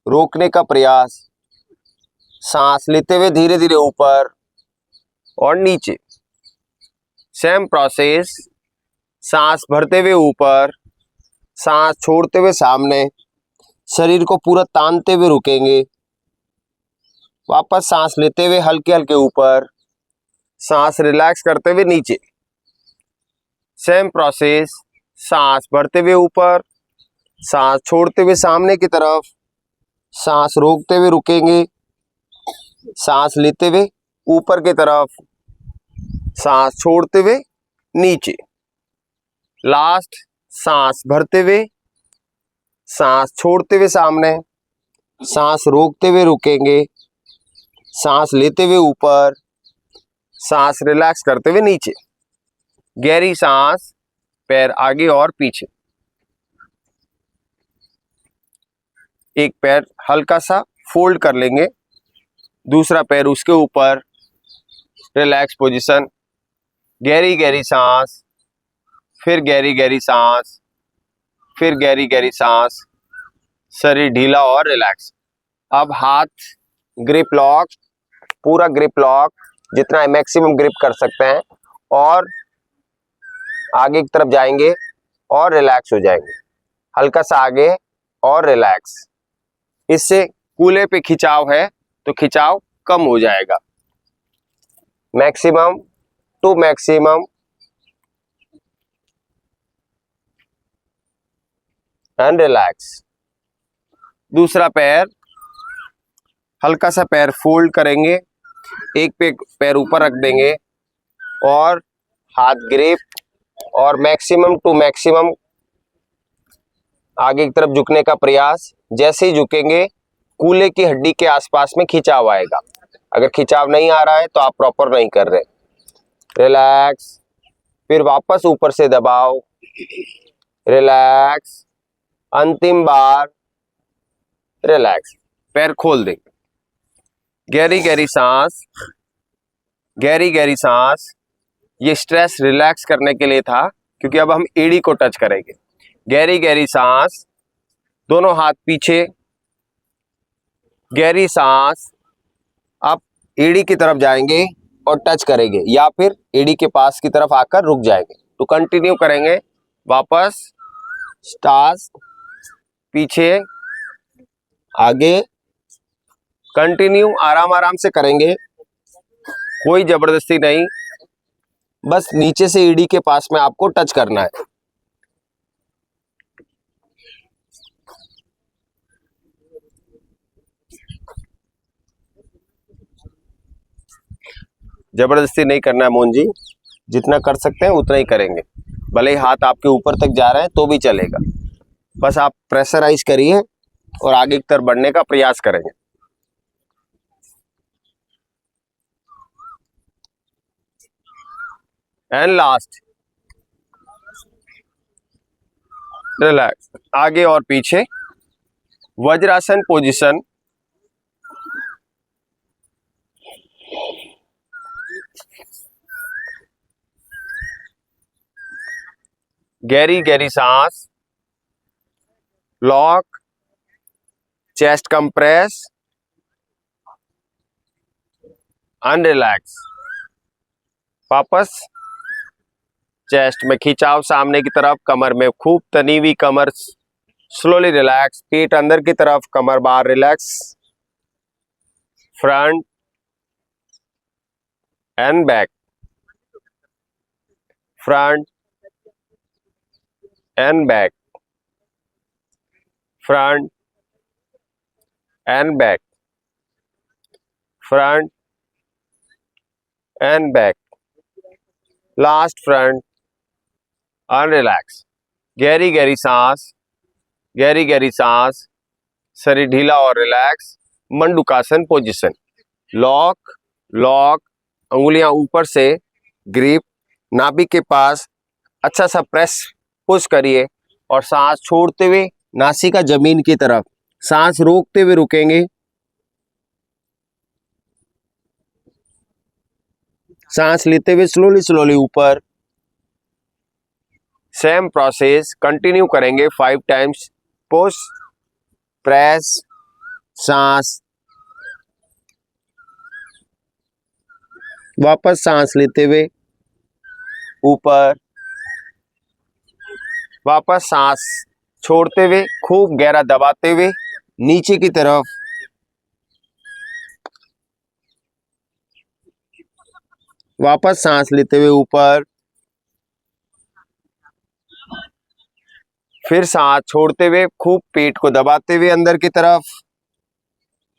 रोकने का प्रयास। सांस लेते हुए धीरे धीरे ऊपर और नीचे, सेम प्रोसेस। सांस भरते हुए ऊपर, सांस छोड़ते हुए सामने, शरीर को पूरा तानते हुए रुकेंगे। वापस सांस लेते हुए हल्के हल्के ऊपर, सांस रिलैक्स करते हुए नीचे, सेम प्रोसेस। सांस भरते हुए ऊपर, सांस छोड़ते हुए सामने की तरफ, सांस रोकते हुए रुकेंगे, सांस लेते हुए ऊपर की तरफ, सांस छोड़ते हुए नीचे। लास्ट, सांस भरते हुए, सांस छोड़ते हुए सामने, सांस रोकते हुए रुकेंगे, सांस लेते हुए ऊपर, सांस रिलैक्स करते हुए नीचे। गहरी सांस, पैर आगे और पीछे। एक पैर हल्का सा फोल्ड कर लेंगे, दूसरा पैर उसके ऊपर, रिलैक्स पोजीशन। गहरी गहरी सांस, फिर गहरी गहरी सांस, फिर गहरी गहरी सांस। शरीर ढीला और रिलैक्स। अब हाथ ग्रिप लॉक, पूरा ग्रिप लॉक, जितना मैक्सिमम ग्रिप कर सकते हैं, और आगे की तरफ जाएंगे और रिलैक्स हो जाएंगे। हल्का सा आगे और रिलैक्स। इससे कूल्हे पे खिंचाव है तो खिंचाव कम हो जाएगा। Maximum to maximum and relax. दूसरा पैर, हल्का सा पैर फोल्ड करेंगे, एक पैर ऊपर रख देंगे और हाथ ग्रिप और मैक्सिमम टू मैक्सिमम आगे की तरफ झुकने का प्रयास। जैसे ही झुकेंगे कूल्हे की हड्डी के आसपास में खिंचाव आएगा। अगर खिंचाव नहीं आ रहा है तो आप प्रॉपर नहीं कर रहे। रिलैक्स, फिर वापस ऊपर से दबाओ, रिलैक्स, अंतिम बार रिलैक्स। पैर खोल देंगे, गहरी गहरी सांस, गहरी गहरी सांस। ये स्ट्रेस रिलैक्स करने के लिए था, क्योंकि अब हम एड़ी को टच करेंगे। गहरी गहरी सांस, दोनों हाथ पीछे, गहरी सांस। आप एड़ी की तरफ जाएंगे और टच करेंगे या फिर एड़ी के पास की तरफ आकर रुक जाएंगे। तो कंटिन्यू करेंगे, वापस स्टार्स, पीछे, आगे, कंटिन्यू आराम आराम से करेंगे, कोई जबरदस्ती नहीं, बस नीचे से एड़ी के पास में आपको टच करना है। जबरदस्ती नहीं करना है मोहन जी, जितना कर सकते हैं उतना ही करेंगे। भले ही हाथ आपके ऊपर तक जा रहे हैं तो भी चलेगा, बस आप प्रेशराइज करिए और आगे की तरफ बढ़ने का प्रयास करेंगे। एंड लास्ट, रिलैक्स, आगे और पीछे, वज्रासन पोजीशन। गहरी गहरी सांस, लॉक, चेस्ट कंप्रेस, अनरिलैक्स। वापस चेस्ट में खिंचाव सामने की तरफ, कमर में खूब तनी हुई कमर, स्लोली रिलैक्स, पीठ अंदर की तरफ, कमर बाहर relax, front and back, front and back, front and back, front and back, last front, unrelax. गहरी गहरी सांस, गहरी गहरी सांस, शरीर ढीला और रिलैक्स, मंडूकासन पोजीशन। लॉक, लॉक, अंगुलियां ऊपर से, ग्रिप, नाभि के पास, अच्छा सा प्रेस पुश करिए और सांस छोड़ते हुए नासिका जमीन की तरफ, सांस रोकते हुए रुकेंगे, सांस लेते हुए स्लोली स्लोली ऊपर। सेम प्रोसेस कंटिन्यू करेंगे 5 टाइम्स। पुश, प्रेस, सांस, वापस सांस लेते हुए ऊपर, वापस सांस छोड़ते हुए खूब गहरा दबाते हुए नीचे की तरफ, वापस सांस लेते हुए ऊपर, फिर सांस छोड़ते हुए खूब पेट को दबाते हुए अंदर की तरफ,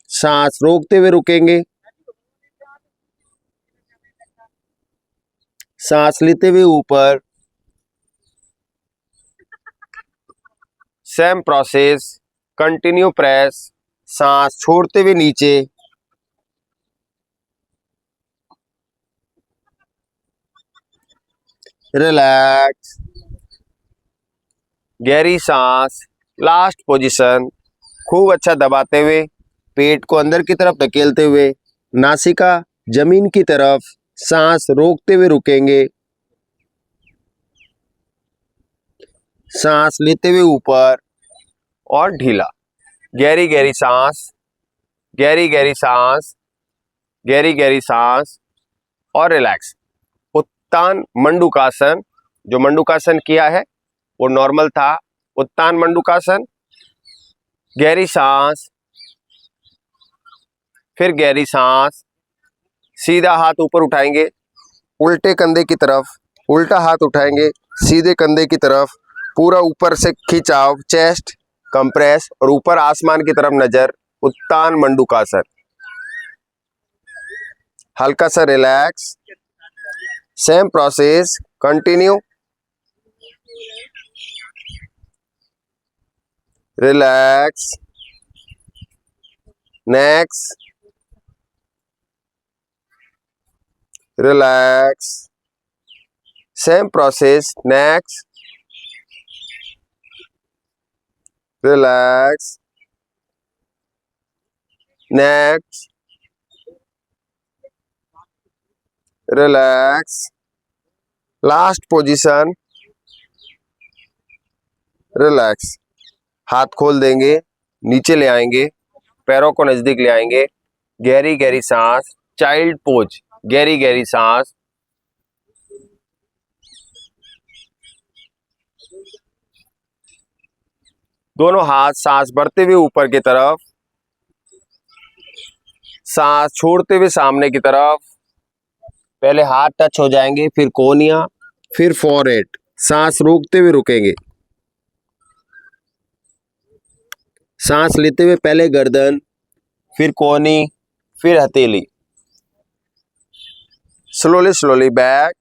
सांस रोकते हुए रुकेंगे, सांस लेते हुए ऊपर। सेम प्रोसेस कंटिन्यू, प्रेस, सांस छोड़ते हुए नीचे, रिलैक्स, गहरी सांस, लास्ट पोजीशन, खूब अच्छा दबाते हुए पेट को अंदर की तरफ धकेलते हुए नासिका जमीन की तरफ, सांस रोकते हुए रुकेंगे, सांस लेते हुए ऊपर और ढीला। गहरी गहरी सांस, गहरी गहरी सांस, गहरी गहरी सांस और रिलैक्स। उत्तान मंडूकासन, जो मंडूकासन किया है वो नॉर्मल था। उत्तान मंडूकासन, गहरी सांस, फिर गहरी सांस, सीधा हाथ ऊपर उठाएंगे, उल्टे कंधे की तरफ, उल्टा हाथ उठाएंगे, सीधे कंधे की तरफ, पूरा ऊपर से खिंचाव, चेस्ट कंप्रेस और ऊपर आसमान की तरफ नजर, उत्तान मंडूकासन। हल्का सा relax, same process continue. Relax, next, relax, same process, next, relax, next, relax, last position, relax. हाथ खोल देंगे, नीचे ले आएंगे, पैरों को नजदीक ले आएंगे, गहरी गहरी सांस, चाइल्ड पोज, गहरी गहरी सांस, दोनों हाथ सांस भरते हुए ऊपर की तरफ, सांस छोड़ते हुए सामने की तरफ। पहले हाथ टच हो जाएंगे, फिर कोहनियां, फिर फॉरहेड, सांस रोकते हुए रुकेंगे। सांस लेते हुए पहले गर्दन, फिर कोहनी, फिर हथेली। स्लोली स्लोली बैक,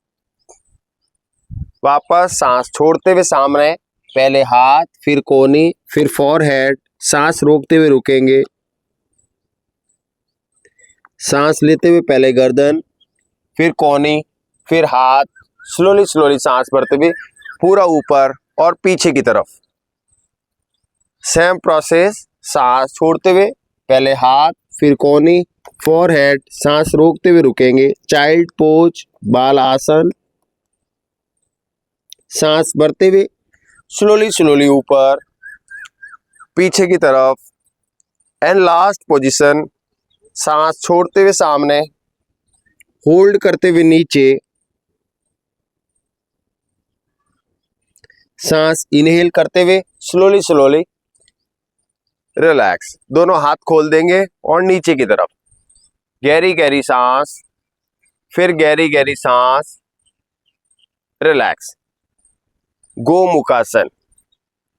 वापस सांस छोड़ते हुए सामने, पहले हाथ, फिर कोहनी, फिर फॉरहेड, सांस रोकते हुए रुकेंगे। सांस लेते हुए पहले गर्दन, फिर कोहनी, फिर हाथ, स्लोली स्लोली सांस भरते हुए पूरा ऊपर और पीछे की तरफ। सेम प्रोसेस, सांस छोड़ते हुए पहले हाथ, फिर कोहनी, फॉरहेड, सांस रोकते हुए रुकेंगे। चाइल्ड पोज, बाल आसन, सांस भरते हुए स्लोली स्लोली ऊपर पीछे की तरफ। एंड लास्ट पोजीशन, सांस छोड़ते हुए सामने, होल्ड करते हुए नीचे, सांस इनहेल करते हुए स्लोली स्लोली रिलैक्स। दोनों हाथ खोल देंगे और नीचे की तरफ, गहरी गहरी सांस, फिर गहरी गहरी सांस, रिलैक्स। गोमुखासन,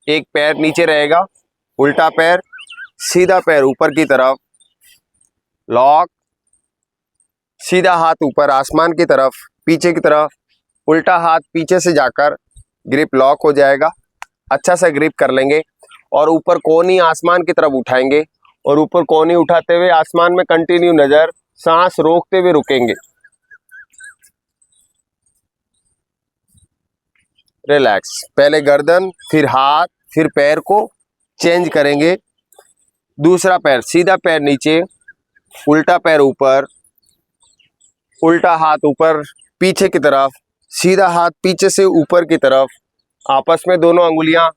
एक पैर नीचे रहेगा, उल्टा पैर, सीधा पैर ऊपर की तरफ, लॉक, सीधा हाथ ऊपर आसमान की तरफ, पीछे की तरफ, उल्टा हाथ पीछे से जाकर ग्रिप लॉक हो जाएगा। अच्छा सा ग्रिप कर लेंगे और ऊपर कोहनी आसमान की तरफ उठाएंगे और ऊपर कोहनी उठाते हुए आसमान में कंटिन्यू नजर, सांस रोकते हुए रुकेंगे। रिलैक्स, पहले गर्दन, फिर हाथ, फिर पैर को चेंज करेंगे। दूसरा पैर, सीधा पैर नीचे, उल्टा पैर ऊपर, उल्टा हाथ ऊपर पीछे की तरफ, सीधा हाथ पीछे से ऊपर की तरफ, आपस में दोनों अंगुलियां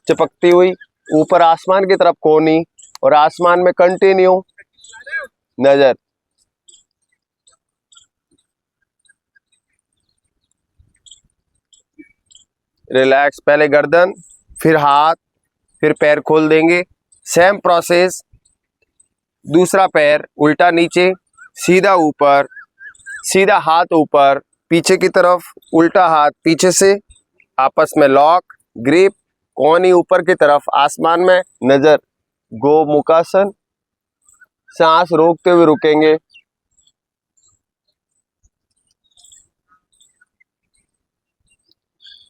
चिपकती हुई, ऊपर आसमान की तरफ कोहनी और आसमान में कंटिन्यू नजर। रिलैक्स, पहले गर्दन, फिर हाथ, फिर पैर खोल देंगे। सेम प्रोसेस, दूसरा पैर उल्टा नीचे, सीधा ऊपर, सीधा हाथ ऊपर पीछे की तरफ, उल्टा हाथ पीछे से, आपस में लॉक, ग्रिप, कोहनी ऊपर की तरफ, आसमान में नजर। गोमुखासन, सांस रोकते हुए रुकेंगे।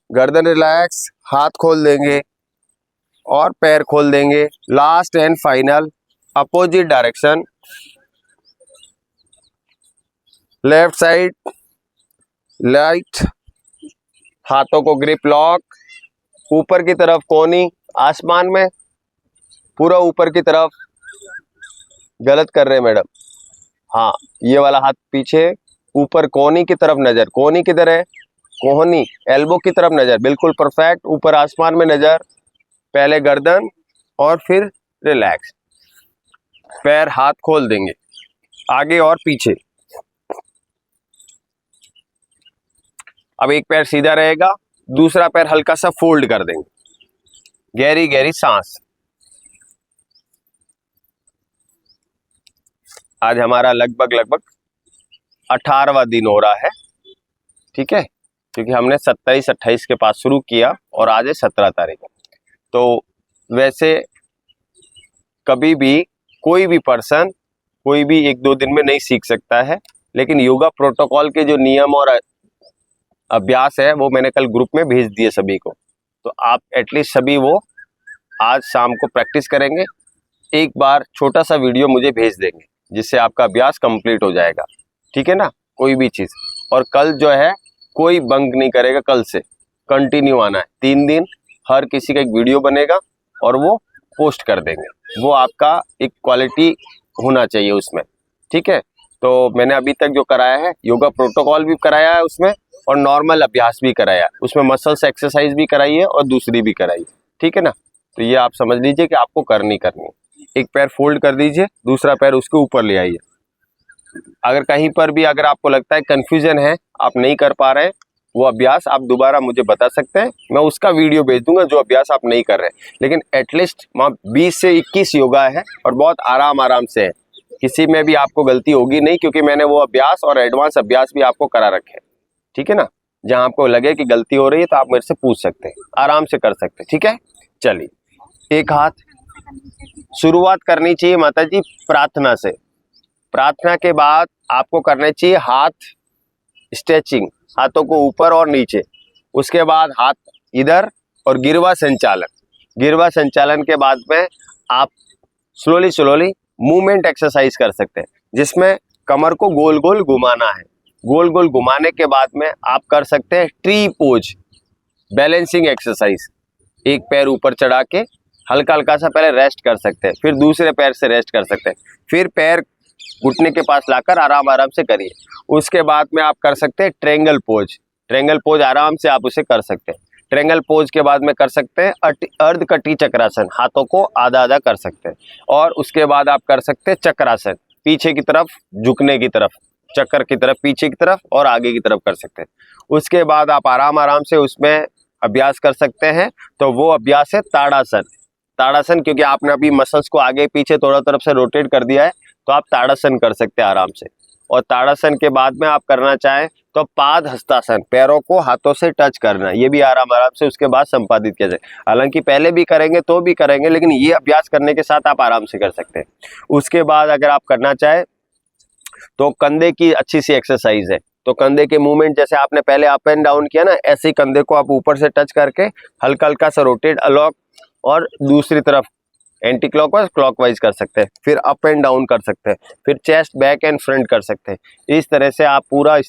गर्दन रिलैक्स, हाथ खोल देंगे और पैर खोल देंगे। Last and final, opposite direction, left side, right, हाथों को ग्रिप लॉक, ऊपर की तरफ कोहनी, आसमान में पूरा ऊपर की तरफ। गलत कर रहे हैं मैडम, हाँ, ये वाला हाथ पीछे, ऊपर कोहनी की तरफ नजर। कोहनी किधर है? कोहनी एल्बो की तरफ नजर, बिल्कुल परफेक्ट। ऊपर आसमान में नजर, पहले गर्दन और फिर रिलैक्स। पैर हाथ खोल देंगे आगे और पीछे। अब एक पैर सीधा रहेगा, दूसरा पैर हल्का सा फोल्ड कर देंगे। गहरी गहरी सांस, आज हमारा लगभग 18वां दिन हो रहा है, ठीक है, क्योंकि हमने 27-28 के पास शुरू किया और आज है 17 तारीख। तो वैसे कभी भी कोई भी पर्सन कोई भी 1-2 दिन में नहीं सीख सकता है, लेकिन योगा प्रोटोकॉल के जो नियम और अभ्यास है वो मैंने कल ग्रुप में भेज दिए सभी को। तो आप एटलीस्ट सभी वो आज शाम को प्रैक्टिस करेंगे, एक बार छोटा सा वीडियो मुझे भेज देंगे जिससे आपका अभ्यास कंप्लीट हो जाएगा, ठीक है ना। कोई भी चीज़, और कल जो है कोई बंक नहीं करेगा, कल से कंटिन्यू आना है 3 दिन, हर किसी का एक वीडियो बनेगा और वो पोस्ट कर देंगे। वो आपका एक क्वालिटी होना चाहिए उसमें, ठीक है। तो मैंने अभी तक जो कराया है, योगा प्रोटोकॉल भी कराया है उसमें, और नॉर्मल अभ्यास भी कराया है उसमें, मसल्स एक्सरसाइज भी कराई है और दूसरी भी कराई है, ठीक है ना। तो ये आप समझ लीजिए कि आपको करनी है। एक पैर फोल्ड कर दीजिए, दूसरा पैर उसके ऊपर ले आइए। अगर कहीं पर भी अगर आपको लगता है कंफ्यूजन है, आप नहीं कर पा रहे हैं, वो अभ्यास आप दोबारा मुझे बता सकते हैं, मैं उसका वीडियो भेज दूंगा जो अभ्यास आप नहीं कर रहे हैं। लेकिन एटलीस्ट वहाँ 20 से 21 योगा है और बहुत आराम से है, किसी में भी आपको गलती होगी नहीं, क्योंकि मैंने वो अभ्यास और एडवांस अभ्यास भी आपको करा रखे हैं, ठीक है ना। जहाँ आपको लगे कि गलती हो रही है तो आप मेरे से पूछ सकते हैं, आराम से कर सकते हैं, ठीक है। चलिए, एक हाथ, शुरुआत करनी चाहिए माता जी प्रार्थना से। प्रार्थना के बाद आपको करना चाहिए हाथ स्ट्रेचिंग, हाथों को ऊपर और नीचे। उसके बाद हाथ इधर और गिरवा संचालन। गिरवा संचालन के बाद में आप स्लोली मूवमेंट एक्सरसाइज कर सकते हैं, जिसमें कमर को गोल गोल घुमाना है। गोल गोल घुमाने के बाद में आप कर सकते हैं ट्री पोज, बैलेंसिंग एक्सरसाइज। एक पैर ऊपर चढ़ा के हल्का सा पहले रेस्ट कर सकते हैं, फिर दूसरे पैर से रेस्ट कर सकते हैं, फिर पैर घुटने के पास लाकर आराम से करिए। उसके बाद में आप कर सकते हैं ट्रायंगल पोज। ट्रायंगल पोज आराम से आप उसे कर सकते हैं। ट्रायंगल पोज के बाद में कर सकते हैं अर्ध कटी चक्रासन, हाथों को आधा कर सकते हैं। और उसके बाद आप कर सकते हैं चक्रासन, पीछे की तरफ झुकने की तरफ, चक्कर की तरफ, पीछे की तरफ और आगे की तरफ कर सकते हैं। उसके बाद आप आराम से उसमें अभ्यास कर सकते हैं। तो वो अभ्यास है ताड़ासन। ताड़ासन, क्योंकि आपने अभी मसल्स को आगे पीछे थोड़ा तरफ से रोटेट कर दिया है, तो आप ताड़ासन कर सकते हैं आराम से। और ताड़ासन के बाद में आप करना चाहें तो पाद हस्तासन, पैरों को हाथों से टच करना, ये भी आराम से उसके बाद संपादित किया जाए। हालांकि पहले भी करेंगे तो भी करेंगे, लेकिन ये अभ्यास करने के साथ आप आराम से कर सकते हैं। उसके बाद अगर आप करना चाहें तो कंधे की अच्छी सी एक्सरसाइज है। तो कंधे के मूवमेंट जैसे आपने पहले अप एंड डाउन किया ना, ऐसे ही कंधे को आप ऊपर से टच करके हल्का सा रोटेट अलॉन्ग और दूसरी तरफ एंटी क्लॉकवाइज क्लॉकवाइज कर सकते हैं, फिर अप एंड डाउन कर सकते हैं, फिर चेस्ट बैक एंड फ्रंट कर सकते हैं। इस तरह से आप पूरा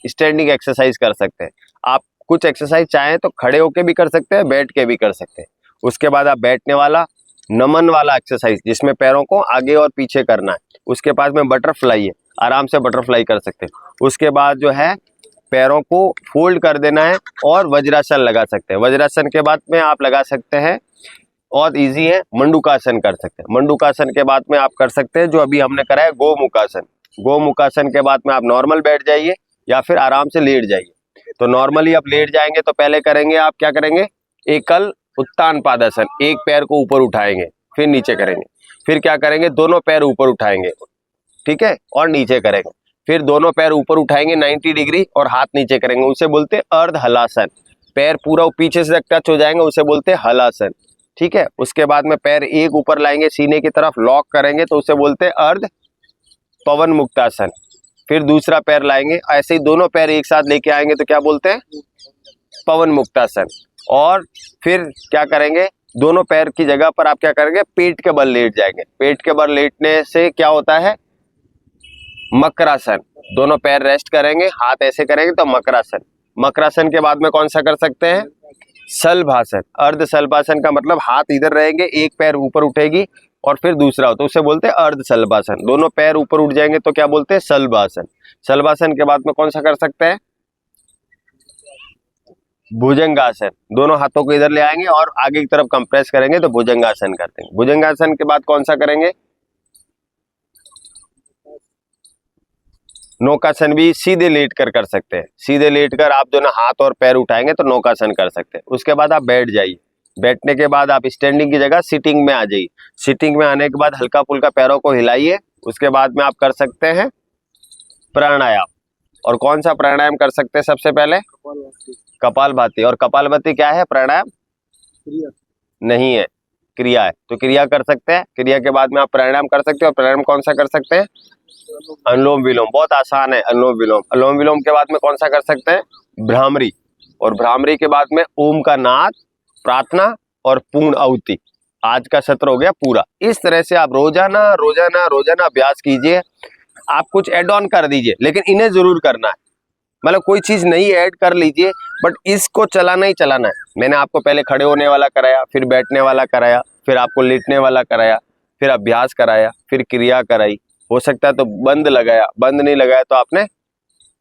स्टैंडिंग एक्सरसाइज कर सकते हैं। आप कुछ एक्सरसाइज चाहें तो खड़े होके भी कर सकते हैं, बैठ के भी कर सकते हैं। उसके बाद आप बैठने वाला नमन वाला एक्सरसाइज, जिसमें पैरों को आगे और पीछे करना है, उसके पास में बटरफ्लाई है, आराम से बटरफ्लाई कर सकते हैं। उसके बाद जो है पैरों को फोल्ड कर देना है और वज्रासन लगा सकते हैं। वज्रासन के बाद में आप लगा सकते हैं, बहुत इजी है, मंडूकासन कर सकते हैं। मंडूकासन के बाद में आप कर सकते हैं जो अभी हमने करा है गोमुखासन। गोमुखासन के बाद में आप नॉर्मल बैठ जाइए या फिर आराम से लेट जाइए। तो नॉर्मली आप लेट जाएंगे तो पहले करेंगे, आप क्या करेंगे, एकल उत्तान पादासन, एक पैर को ऊपर उठाएंगे फिर नीचे करेंगे। फिर क्या करेंगे, दोनों पैर ऊपर उठाएंगे, ठीक है, और नीचे करेंगे। फिर दोनों पैर ऊपर उठाएंगे 90 डिग्री और हाथ नीचे करेंगे, उसे बोलते हैं अर्ध हलासन। पैर पूरा पीछे से टच हो जाएंगे, उसे बोलते हैं हलासन, ठीक है। उसके बाद में पैर एक ऊपर लाएंगे सीने की तरफ, लॉक करेंगे तो उसे बोलते हैं अर्ध पवन मुक्तासन। फिर दूसरा पैर लाएंगे, ऐसे ही दोनों पैर एक साथ लेके आएंगे तो क्या बोलते हैं, पवन मुक्तासन। और फिर क्या करेंगे, दोनों पैर की जगह पर आप क्या करेंगे, पेट के बल लेट जाएंगे। पेट के बल लेटने से क्या होता है, मकरासन। दोनों पैर रेस्ट करेंगे, हाथ ऐसे करेंगे तो मकरासन। मकरासन के बाद में कौन सा कर सकते हैं, सलभासन। अर्ध सलभासन का मतलब हाथ इधर रहेंगे, एक पैर ऊपर उठेगी और फिर दूसरा हो, तो उसे बोलते हैं अर्ध सलभासन। दोनों पैर ऊपर उठ जाएंगे तो क्या बोलते हैं, सलभासन। सलभासन के बाद में कौन सा कर सकते हैं, भुजंगासन। दोनों हाथों को इधर ले आएंगे और आगे की तरफ कंप्रेस करेंगे तो भुजंगासन करते हैं। भुजंगासन के बाद कौन सा करेंगे, नौकासन भी सीधे लेट कर सकते हैं। सीधे लेट कर आप जो ना हाथ और पैर उठाएंगे तो नौकासन कर सकते हैं। उसके बाद आप बैठ जाइए। बैठने के बाद आप स्टैंडिंग की जगह सिटिंग में आ जाइए। सिटिंग में आने के बाद हल्का फुल्का पैरों को हिलाइए उसके बाद में आप कर सकते हैं प्राणायाम। और कौन सा प्राणायाम कर सकते हैं सबसे पहले? कपालभाति। और कपालभाति क्या है? प्राणायाम नहीं है, क्रिया है। तो क्रिया कर सकते हैं, क्रिया के बाद में आप प्राणायाम कर सकते हैं। और प्राणायाम कौन सा कर सकते हैं? अनुलोम विलोम, बहुत आसान है अनुलोम विलोम। अनुलोम विलोम के बाद में कौन सा कर सकते हैं? भ्रामरी। और भ्रामरी के बाद में ओम का नाद, प्रार्थना और पूर्ण आहुति। आज का सत्र हो गया पूरा। इस तरह से आप रोजाना रोजाना रोजाना अभ्यास कीजिए। आप कुछ एड ऑन कर दीजिए, लेकिन इन्हें जरूर करना है। मतलब कोई चीज नई ऐड कर लीजिए, बट इसको चलाना ही चलाना है। मैंने आपको पहले खड़े होने वाला कराया, फिर बैठने वाला कराया, फिर आपको लेटने वाला कराया, फिर अभ्यास कराया, फिर क्रिया कराई। हो सकता है तो बंद लगाया, बंद नहीं लगाया तो आपने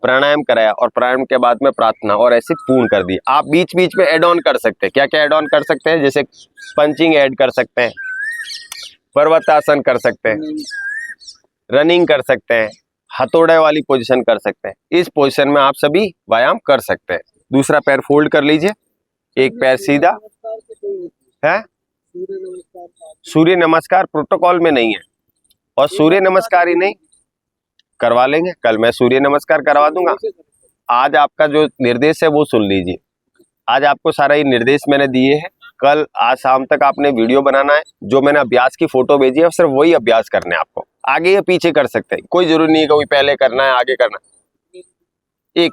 प्राणायाम कराया, और प्राणायाम के बाद में प्रार्थना, और ऐसे पूर्ण कर दी। आप बीच बीच में एड ऑन कर सकते हैं। क्या क्या एड ऑन कर सकते हैं? जैसे पंचिंग ऐड कर सकते हैं, पर्वतासन कर सकते हैं, रनिंग कर सकते हैं, हथौड़े वाली पोजीशन कर सकते हैं। इस पोजीशन में आप सभी व्यायाम कर सकते हैं। दूसरा पैर फोल्ड कर लीजिए, एक पैर सीधा है। सूर्य नमस्कार प्रोटोकॉल में नहीं है, और सूर्य नमस्कार ही नहीं, करवा लेंगे कल। मैं सूर्य नमस्कार करवा दूंगा। आज आपका जो निर्देश है वो सुन लीजिए। आज आपको सारा ये निर्देश मैंने दिए हैं। कल आज शाम तक आपने वीडियो बनाना है। जो मैंने अभ्यास की फोटो भेजी है सिर्फ वही अभ्यास करने हैं आपको। आगे या पीछे कर सकते हैं, कोई जरूरी नहीं है कि पहले करना है आगे करना है।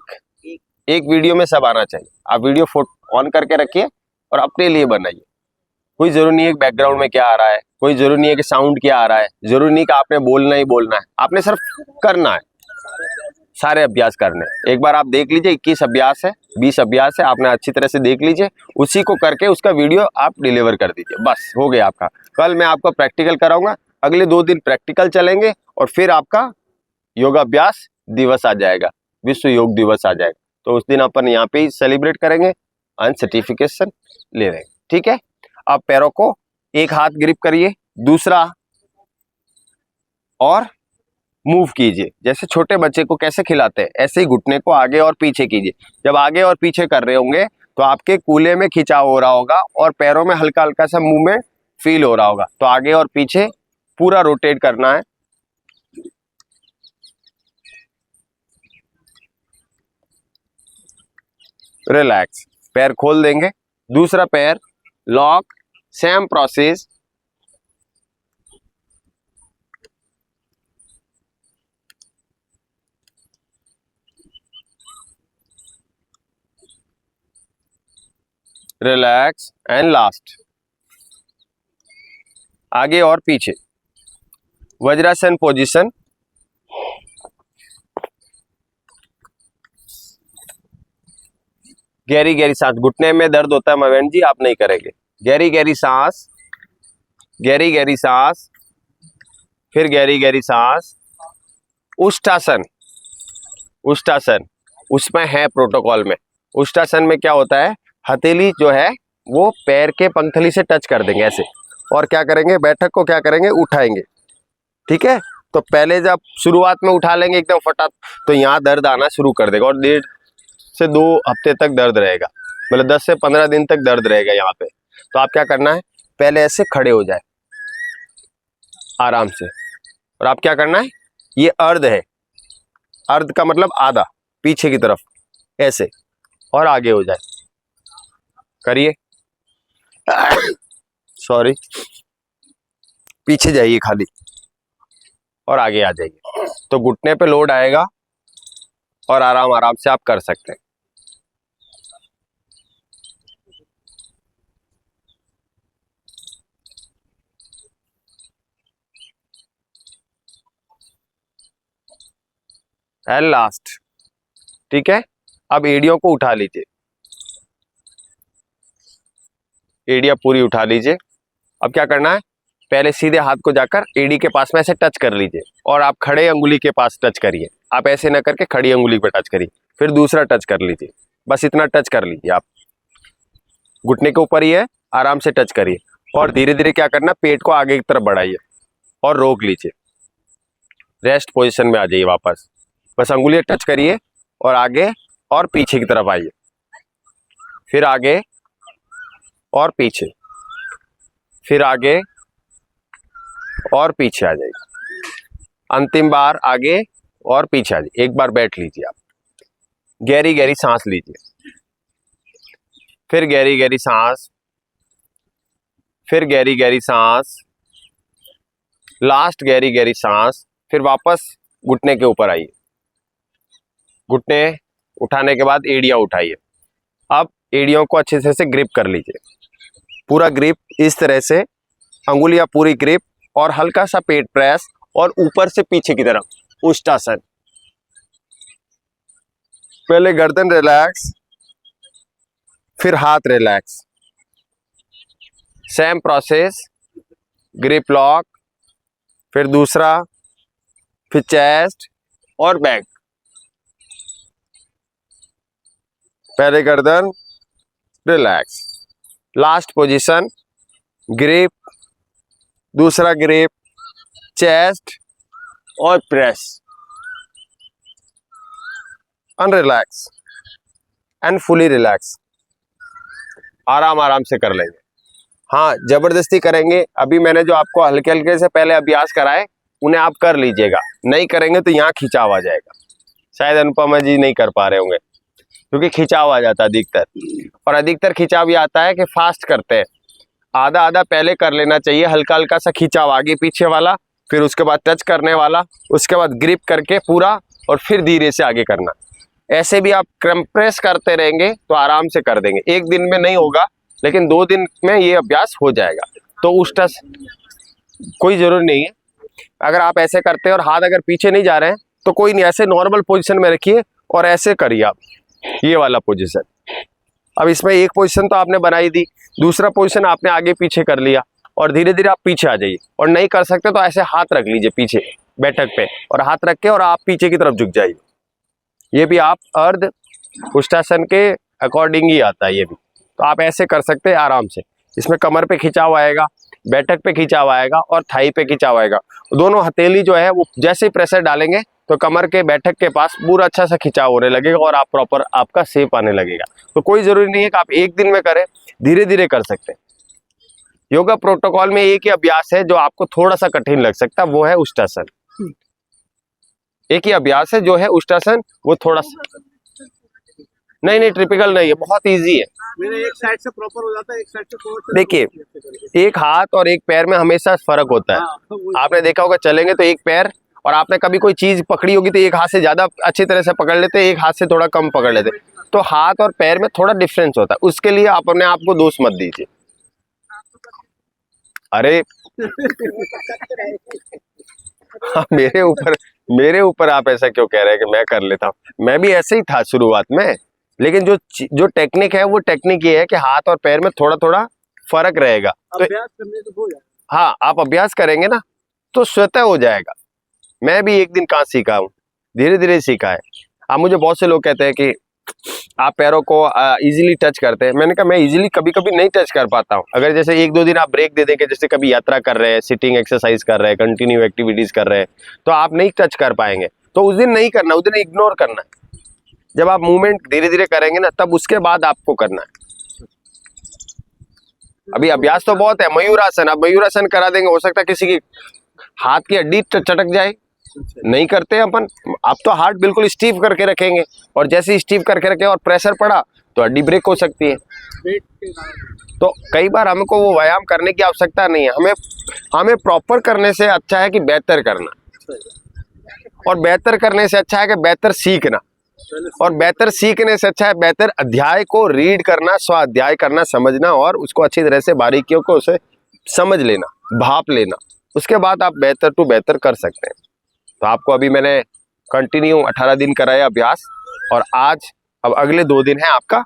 एक वीडियो में सब आना चाहिए। आप वीडियो फोटो ऑन करके रखिए और अपने लिए बनाइए। कोई जरूरी नहीं है कि बैकग्राउंड में क्या आ रहा है, कोई जरूरी नहीं है कि साउंड क्या आ रहा है, जरूरी नहीं कि आपने बोलना ही बोलना है। आपने सिर्फ करना है, सारे अभ्यास करने हैं। एक बार आप देख लीजिए, 21 अभ्यास है, 20 अभ्यास है, आपने अच्छी तरह से देख लीजिए। उसी को करके उसका वीडियो आप डिलीवर कर दीजिए, बस हो गया आपका। कल मैं आपको प्रैक्टिकल कराऊंगा, अगले 2 दिन प्रैक्टिकल चलेंगे, और फिर आपका योगाभ्यास दिवस आ जाएगा, विश्व योग दिवस आ जाएगा। तो उस दिन अपन यहाँ पे ही सेलिब्रेट करेंगे, एंड सर्टिफिकेशन ले लेंगे, ठीक है। अब पैरों को एक हाथ ग्रिप करिए, दूसरा और मूव कीजिए। जैसे छोटे बच्चे को कैसे खिलाते हैं, ऐसे ही घुटने को आगे और पीछे कीजिए। जब आगे और पीछे कर रहे होंगे तो आपके कूल्हे में खिंचाव हो रहा होगा, और पैरों में हल्का हल्का सा मूवमेंट फील हो रहा होगा। तो आगे और पीछे पूरा रोटेट करना है। रिलैक्स, पैर खोल देंगे, दूसरा पैर lock, same process. Relax and last, आगे और पीछे, वज्रासन पोजीशन। गहरी गहरी सांस। घुटने में दर्द होता है मवेन जी, आप नहीं करेंगे। गहरी गहरी सांस, गहरी गहरी सांस, फिर गहरी गहरी सांस। उष्टासन, उष्टासन उसमें है प्रोटोकॉल में। उष्टासन में क्या होता है, हथेली जो है वो पैर के पंखली से टच कर देंगे ऐसे, और क्या करेंगे, बैठक को क्या करेंगे, उठाएंगे, ठीक है। तो पहले जब शुरुआत में उठा लेंगे एकदम फटाक, तो यहाँ दर्द आना शुरू कर देगा, और 1.5 से 2 हफ्ते तक दर्द रहेगा, मतलब 10 से 15 दिन तक दर्द रहेगा यहाँ पे। तो आप क्या करना है, पहले ऐसे खड़े हो जाए आराम से, और आप क्या करना है, ये अर्ध है, अर्ध का मतलब आधा, पीछे की तरफ ऐसे, और आगे हो जाए, करिए। सॉरी, पीछे जाइए खाली, और आगे आ जाइए। तो घुटने पे लोड आएगा, और आराम आराम से आप कर सकते हैं। एंड लास्ट, ठीक है। अब एड़ियों को उठा लीजिए, एड़ियां पूरी उठा लीजिए। अब क्या करना है, पहले सीधे हाथ को जाकर एड़ी के पास में ऐसे टच कर लीजिए, और आप खड़े अंगुली के पास टच करिए। आप ऐसे ना करके खड़ी अंगुली पे टच करिए, फिर दूसरा टच कर लीजिए, बस इतना टच कर लीजिए। आप घुटने के ऊपर ही है, आराम से टच करिए, और धीरे धीरे क्या करना, पेट को आगे की तरफ बढ़ाइए और रोक लीजिए। रेस्ट पोजीशन में आ जाइए वापस, बस अंगुलियां टच करिए, और आगे और पीछे की तरफ आइए, फिर आगे और पीछे, फिर आगे और पीछे आ जाइए। अंतिम बार आगे और पीछे आ जाइए। एक बार बैठ लीजिए आप, गहरी गहरी सांस लीजिए, फिर गहरी गहरी सांस, फिर गहरी गहरी सांस, लास्ट गहरी गहरी सांस, फिर वापस घुटने के ऊपर आइए। घुटने उठाने के बाद एड़ियां उठाइए। अब एड़ियों को अच्छे से ग्रिप कर लीजिए, पूरा ग्रिप इस तरह से, अंगुलियां पूरी ग्रिप और हल्का सा पेट प्रेस और ऊपर से पीछे की तरफ उष्टासन। पहले गर्दन रिलैक्स, फिर हाथ relax, same process, grip lock, फिर दूसरा, फिर चेस्ट और बैक। पहले गर्दन रिलैक्स, लास्ट पोजीशन ग्रिप, दूसरा ग्रिप, चेस्ट और प्रेस, अनरिलैक्स एंड फुली रिलैक्स। आराम आराम से कर लेंगे। हाँ, जबरदस्ती करेंगे, अभी मैंने जो आपको हल्के हल्के से पहले अभ्यास कराए उन्हें आप कर लीजिएगा, नहीं करेंगे तो यहाँ खिंचाव आ जाएगा। शायद अनुपमा जी नहीं कर पा रहे होंगे क्योंकि खिंचाव आ जाता है अधिकतर, और अधिकतर खिंचाव ये आता है कि फास्ट करते हैं। आधा आधा पहले कर लेना चाहिए, हल्का हल्का सा खिंचाव आगे पीछे वाला, फिर उसके बाद टच करने वाला, उसके बाद ग्रिप करके पूरा, और फिर धीरे से आगे करना। ऐसे भी आप कंप्रेस करते रहेंगे तो आराम से कर देंगे। एक दिन में नहीं होगा, लेकिन 2 दिन में ये अभ्यास हो जाएगा। तो उष्टा कोई जरूरी नहीं है, अगर आप ऐसे करते हैं और हाथ अगर पीछे नहीं जा रहे हैं तो कोई नहीं, ऐसे नॉर्मल पोजीशन में रखिए और ऐसे करिए आप, ये वाला पोजीशन। अब इसमें एक पोजीशन तो आपने बनाई दी, दूसरा पोजीशन आपने आगे पीछे कर लिया, और धीरे धीरे आप पीछे आ जाइए। और नहीं कर सकते तो ऐसे हाथ रख लीजिए पीछे बैठक पे, और हाथ रख के और आप पीछे की तरफ झुक जाइए। ये भी आप अर्ध उष्टासन के अकॉर्डिंग ही आता है ये भी, तो आप ऐसे कर सकते हैं आराम से। इसमें कमर पे खिंचाव आएगा, बैठक पे खिंचाव आएगा और थाई पे खिंचाव आएगा। दोनों हथेली जो है वो जैसे ही प्रेशर डालेंगे तो कमर के बैठक के पास पूरा अच्छा सा खिंचाव होने लगेगा और आप प्रॉपर आपका शेप आने लगेगा। तो कोई जरूरी नहीं है कि आप एक दिन में करें, धीरे धीरे कर सकते हैं। योगा प्रोटोकॉल में एक ही अभ्यास है जो आपको थोड़ा सा कठिन लग सकता है, वो है उष्टासन। एक ही अभ्यास है जो है उष्टासन, वो थोड़ा सा नहीं टिपिकल नहीं है, बहुत इजी है। मेरे एक साइड से प्रॉपर हो जाता है, एक साइड से देखिए, एक हाथ और एक पैर में हमेशा फर्क होता है। आपने देखा होगा, चलेंगे तो एक पैर, और आपने कभी कोई चीज पकड़ी होगी तो एक हाथ से ज्यादा अच्छी तरह से पकड़ लेते, एक हाथ से थोड़ा कम पकड़ लेते, तो हाथ और पैर में थोड़ा डिफरेंस होता है। उसके लिए आप अपने आप को दोष मत दीजिए। अरे मेरे ऊपर आप ऐसा क्यों कह रहे हैं कि मैं कर लेता हूँ? मैं भी ऐसे ही था शुरुआत में, लेकिन जो टेक्निक है वो टेक्निक ये है कि हाथ और पैर में थोड़ा थोड़ा फर्क रहेगा। तो अभ्यास करने से हो जाएगा। हाँ, आप अभ्यास करेंगे ना तो स्वतः हो जाएगा। मैं भी एक दिन कहाँ सीखा हूँ, धीरे धीरे सीखा है। अब मुझे बहुत से लोग कहते हैं कि आप पैरों को इजीली टच करते हैं। मैंने कहा मैं इजीली कभी कभी नहीं टच कर पाता हूँ। अगर जैसे 1-2 दिन आप ब्रेक दे देंगे, जैसे कभी यात्रा कर रहे हैं, सिटिंग एक्सरसाइज कर रहे हैं, कंटिन्यू एक्टिविटीज कर रहे हैं, तो आप नहीं टच कर पाएंगे। तो उस दिन नहीं करना, उस दिन इग्नोर करना है। जब आप मूवमेंट धीरे धीरे करेंगे ना, तब उसके बाद आपको करना है। अभी अभ्यास तो बहुत है। मयूरासन, आप मयूरासन करा देंगे, हो सकता है किसी की हाथ की हड्डी चटक जाए। नहीं करते अपन, आप तो हार्ट बिल्कुल स्टीफ करके रखेंगे, और जैसे स्टीफ करके रखे और प्रेशर पड़ा तो हड्डी ब्रेक हो सकती है। तो कई बार हमको वो व्यायाम करने की आवश्यकता नहीं है। हमें प्रॉपर करने से अच्छा है कि बेहतर करना, और बेहतर करने से अच्छा है कि बेहतर सीखना, और बेहतर सीखने से अच्छा है बेहतर अध्याय को रीड करना, स्वाध्याय करना, समझना, और उसको अच्छी तरह से बारीकियों को उसे समझ लेना, भाप लेना। उसके बाद आप बेहतर टू बेहतर कर सकते हैं। तो आपको अभी मैंने कंटिन्यू 18 दिन कराया अभ्यास, और आज अब अगले 2 दिन है आपका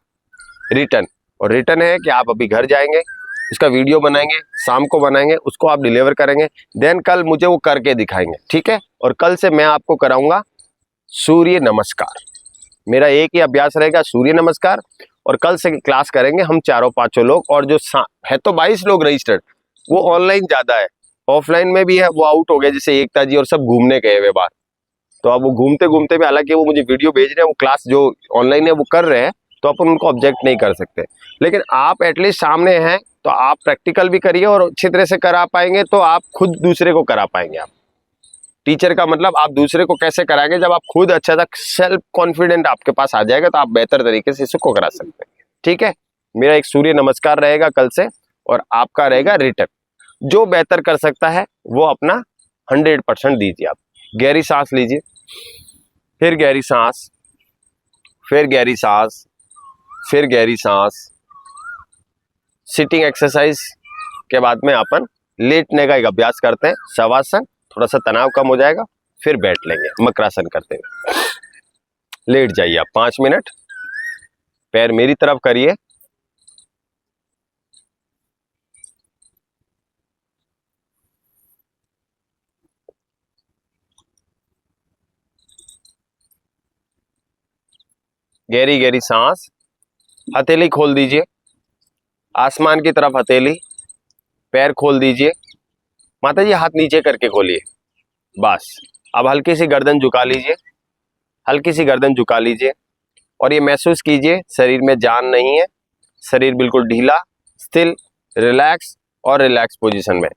रिटर्न। और रिटर्न है कि आप अभी घर जाएंगे, उसका वीडियो बनाएंगे, शाम को बनाएंगे, उसको आप डिलीवर करेंगे, देन कल मुझे वो करके दिखाएंगे, ठीक है। और कल से मैं आपको कराऊंगा सूर्य नमस्कार। मेरा एक ही अभ्यास रहेगा, सूर्य नमस्कार। और कल से क्लास करेंगे हम 4-5 लोग, और जो है तो 22 लोग रजिस्टर्ड, वो ऑनलाइन ज्यादा है, ऑफलाइन में भी है, वो आउट हो गए, जैसे एकता जी और सब घूमने गए हुए बाहर। तो अब वो घूमते घूमते भी, हालांकि वो मुझे वीडियो भेज रहे हैं, वो क्लास जो ऑनलाइन है वो कर रहे हैं, तो अपन उनको ऑब्जेक्ट नहीं कर सकते। लेकिन आप एटलीस्ट सामने हैं तो आप प्रैक्टिकल भी करिए, और अच्छी तरह से करा पाएंगे तो आप खुद दूसरे को करा पाएंगे आप। टीचर का मतलब आप दूसरे को कैसे कराएंगे, जब आप खुद अच्छा सा सेल्फ कॉन्फिडेंट आपके पास आ जाएगा तो आप बेहतर तरीके से इसको करा सकते हैं। ठीक है, मेरा एक सूर्य नमस्कार रहेगा कल से और आपका रहेगा रिटर्न। जो बेहतर कर सकता है वो अपना 100% दीजिए। आप गहरी सांस लीजिए, फिर गहरी सांस, फिर गहरी सांस, फिर गहरी सांस। सिटिंग एक्सरसाइज के बाद में अपन लेटने का एक अभ्यास करते हैं, शवासन, थोड़ा सा तनाव कम हो जाएगा। फिर बैठ लेंगे मकरासन करते हुए। लेट जाइए आप 5 मिनट, पैर मेरी तरफ करिए, गहरी गहरी सांस। हथेली खोल दीजिए, आसमान की तरफ हथेली, पैर खोल दीजिए। माता जी हाथ नीचे करके खोलिए, बस। अब हल्की सी गर्दन झुका लीजिए, हल्की सी गर्दन झुका लीजिए और ये महसूस कीजिए शरीर में जान नहीं है, शरीर बिल्कुल ढीला, स्थिर, रिलैक्स और रिलैक्स पोजीशन में।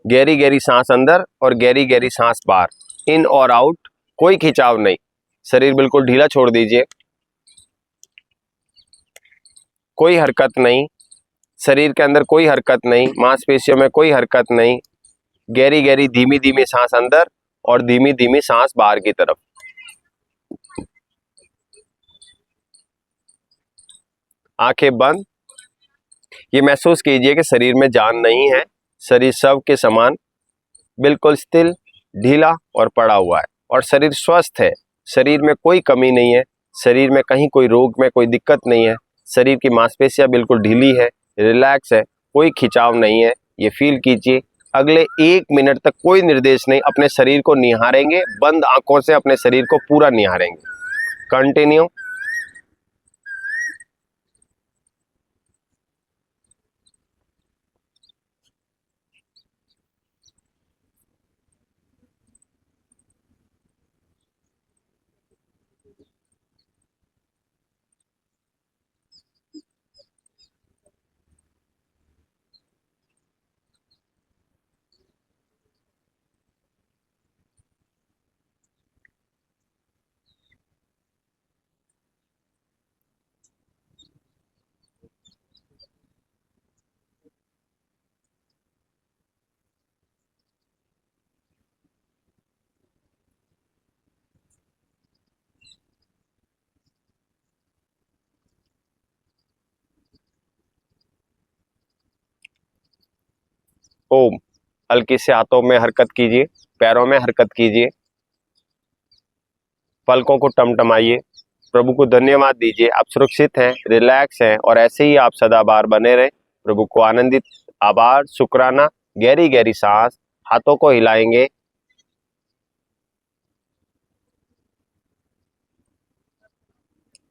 गहरी गहरी सांस अंदर और गहरी गहरी सांस बाहर, इन और आउट, कोई खिंचाव नहीं। शरीर बिल्कुल ढीला छोड़ दीजिए, कोई हरकत नहीं, शरीर के अंदर कोई हरकत नहीं, मांसपेशियों में कोई हरकत नहीं। गहरी गहरी धीमी धीमी सांस अंदर और धीमी धीमी सांस बाहर की तरफ। आंखें बंद। ये महसूस कीजिए कि शरीर में जान नहीं है, शरीर सब के समान बिल्कुल स्थिर, ढीला और पड़ा हुआ है और शरीर स्वस्थ है। शरीर में कोई कमी नहीं है, शरीर में कहीं कोई रोग में कोई दिक्कत नहीं है। शरीर की मांसपेशियां बिल्कुल ढीली है, रिलैक्स है, कोई खिंचाव नहीं है। ये फील कीजिए। अगले 1 मिनट तक कोई निर्देश नहीं, अपने शरीर को निहारेंगे, बंद आंखों से अपने शरीर को पूरा निहारेंगे। कंटिन्यू। ओम। हल्की से हाथों में हरकत कीजिए, पैरों में हरकत कीजिए, पलकों को टमटमाइए, प्रभु को धन्यवाद दीजिए। आप सुरक्षित हैं, रिलैक्स हैं और ऐसे ही आप सदा बार बने रहें। प्रभु को आनंदित, आभार, शुक्राना। गहरी गहरी सांस, हाथों को हिलाएंगे,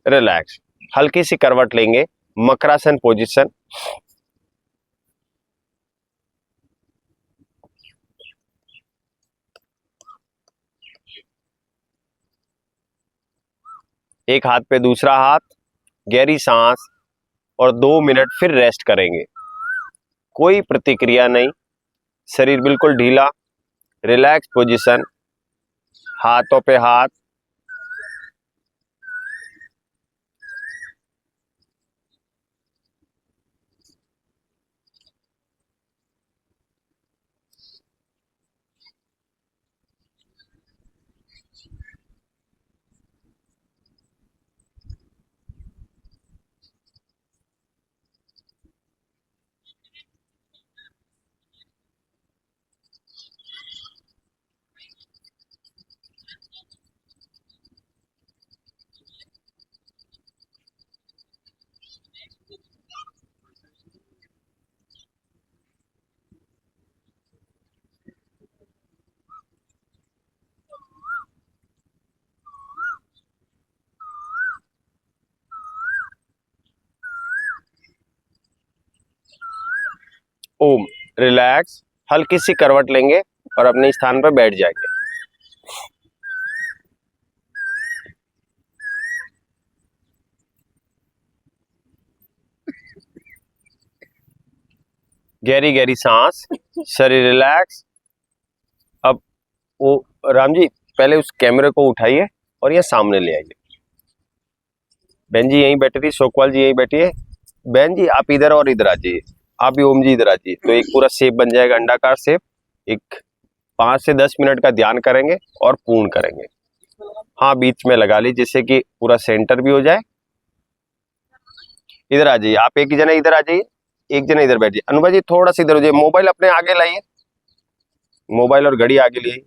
रिलैक्स। हल्की सी करवट लेंगे, मकरासन पोजीशन। एक हाथ पे दूसरा हाथ, गहरी सांस और 2 मिनट फिर रेस्ट करेंगे। कोई प्रतिक्रिया नहीं, शरीर बिल्कुल ढीला, रिलैक्स पोजीशन, हाथों पे हाथ। ओम। रिलैक्स। हल्की सी करवट लेंगे और अपने स्थान पर बैठ जाएंगे। गहरी गहरी सांस, शरीर रिलैक्स। अब वो राम जी पहले उस कैमरे को उठाइए और ये सामने ले आइए। बहन जी यहीं बैठी थी, शोकवाल जी यहीं बैठी है। बहन जी आप इधर और इधर आ जाइए, आप भी ओम जी इधर आ जाइए, तो एक पूरा शेप बन जाएगा, अंडाकार शेप। एक 5 से 10 मिनट का ध्यान करेंगे और पूर्ण करेंगे। हाँ बीच में लगा ली जिससे कि पूरा सेंटर भी हो जाए। इधर आ जाइए, आप एक ही जना इधर आ जाइए, एक जना इधर बैठिए। अनुभा जी थोड़ा सा इधर हो जाइए, मोबाइल अपने आगे लाइए, मोबाइल और घड़ी आगे लिए।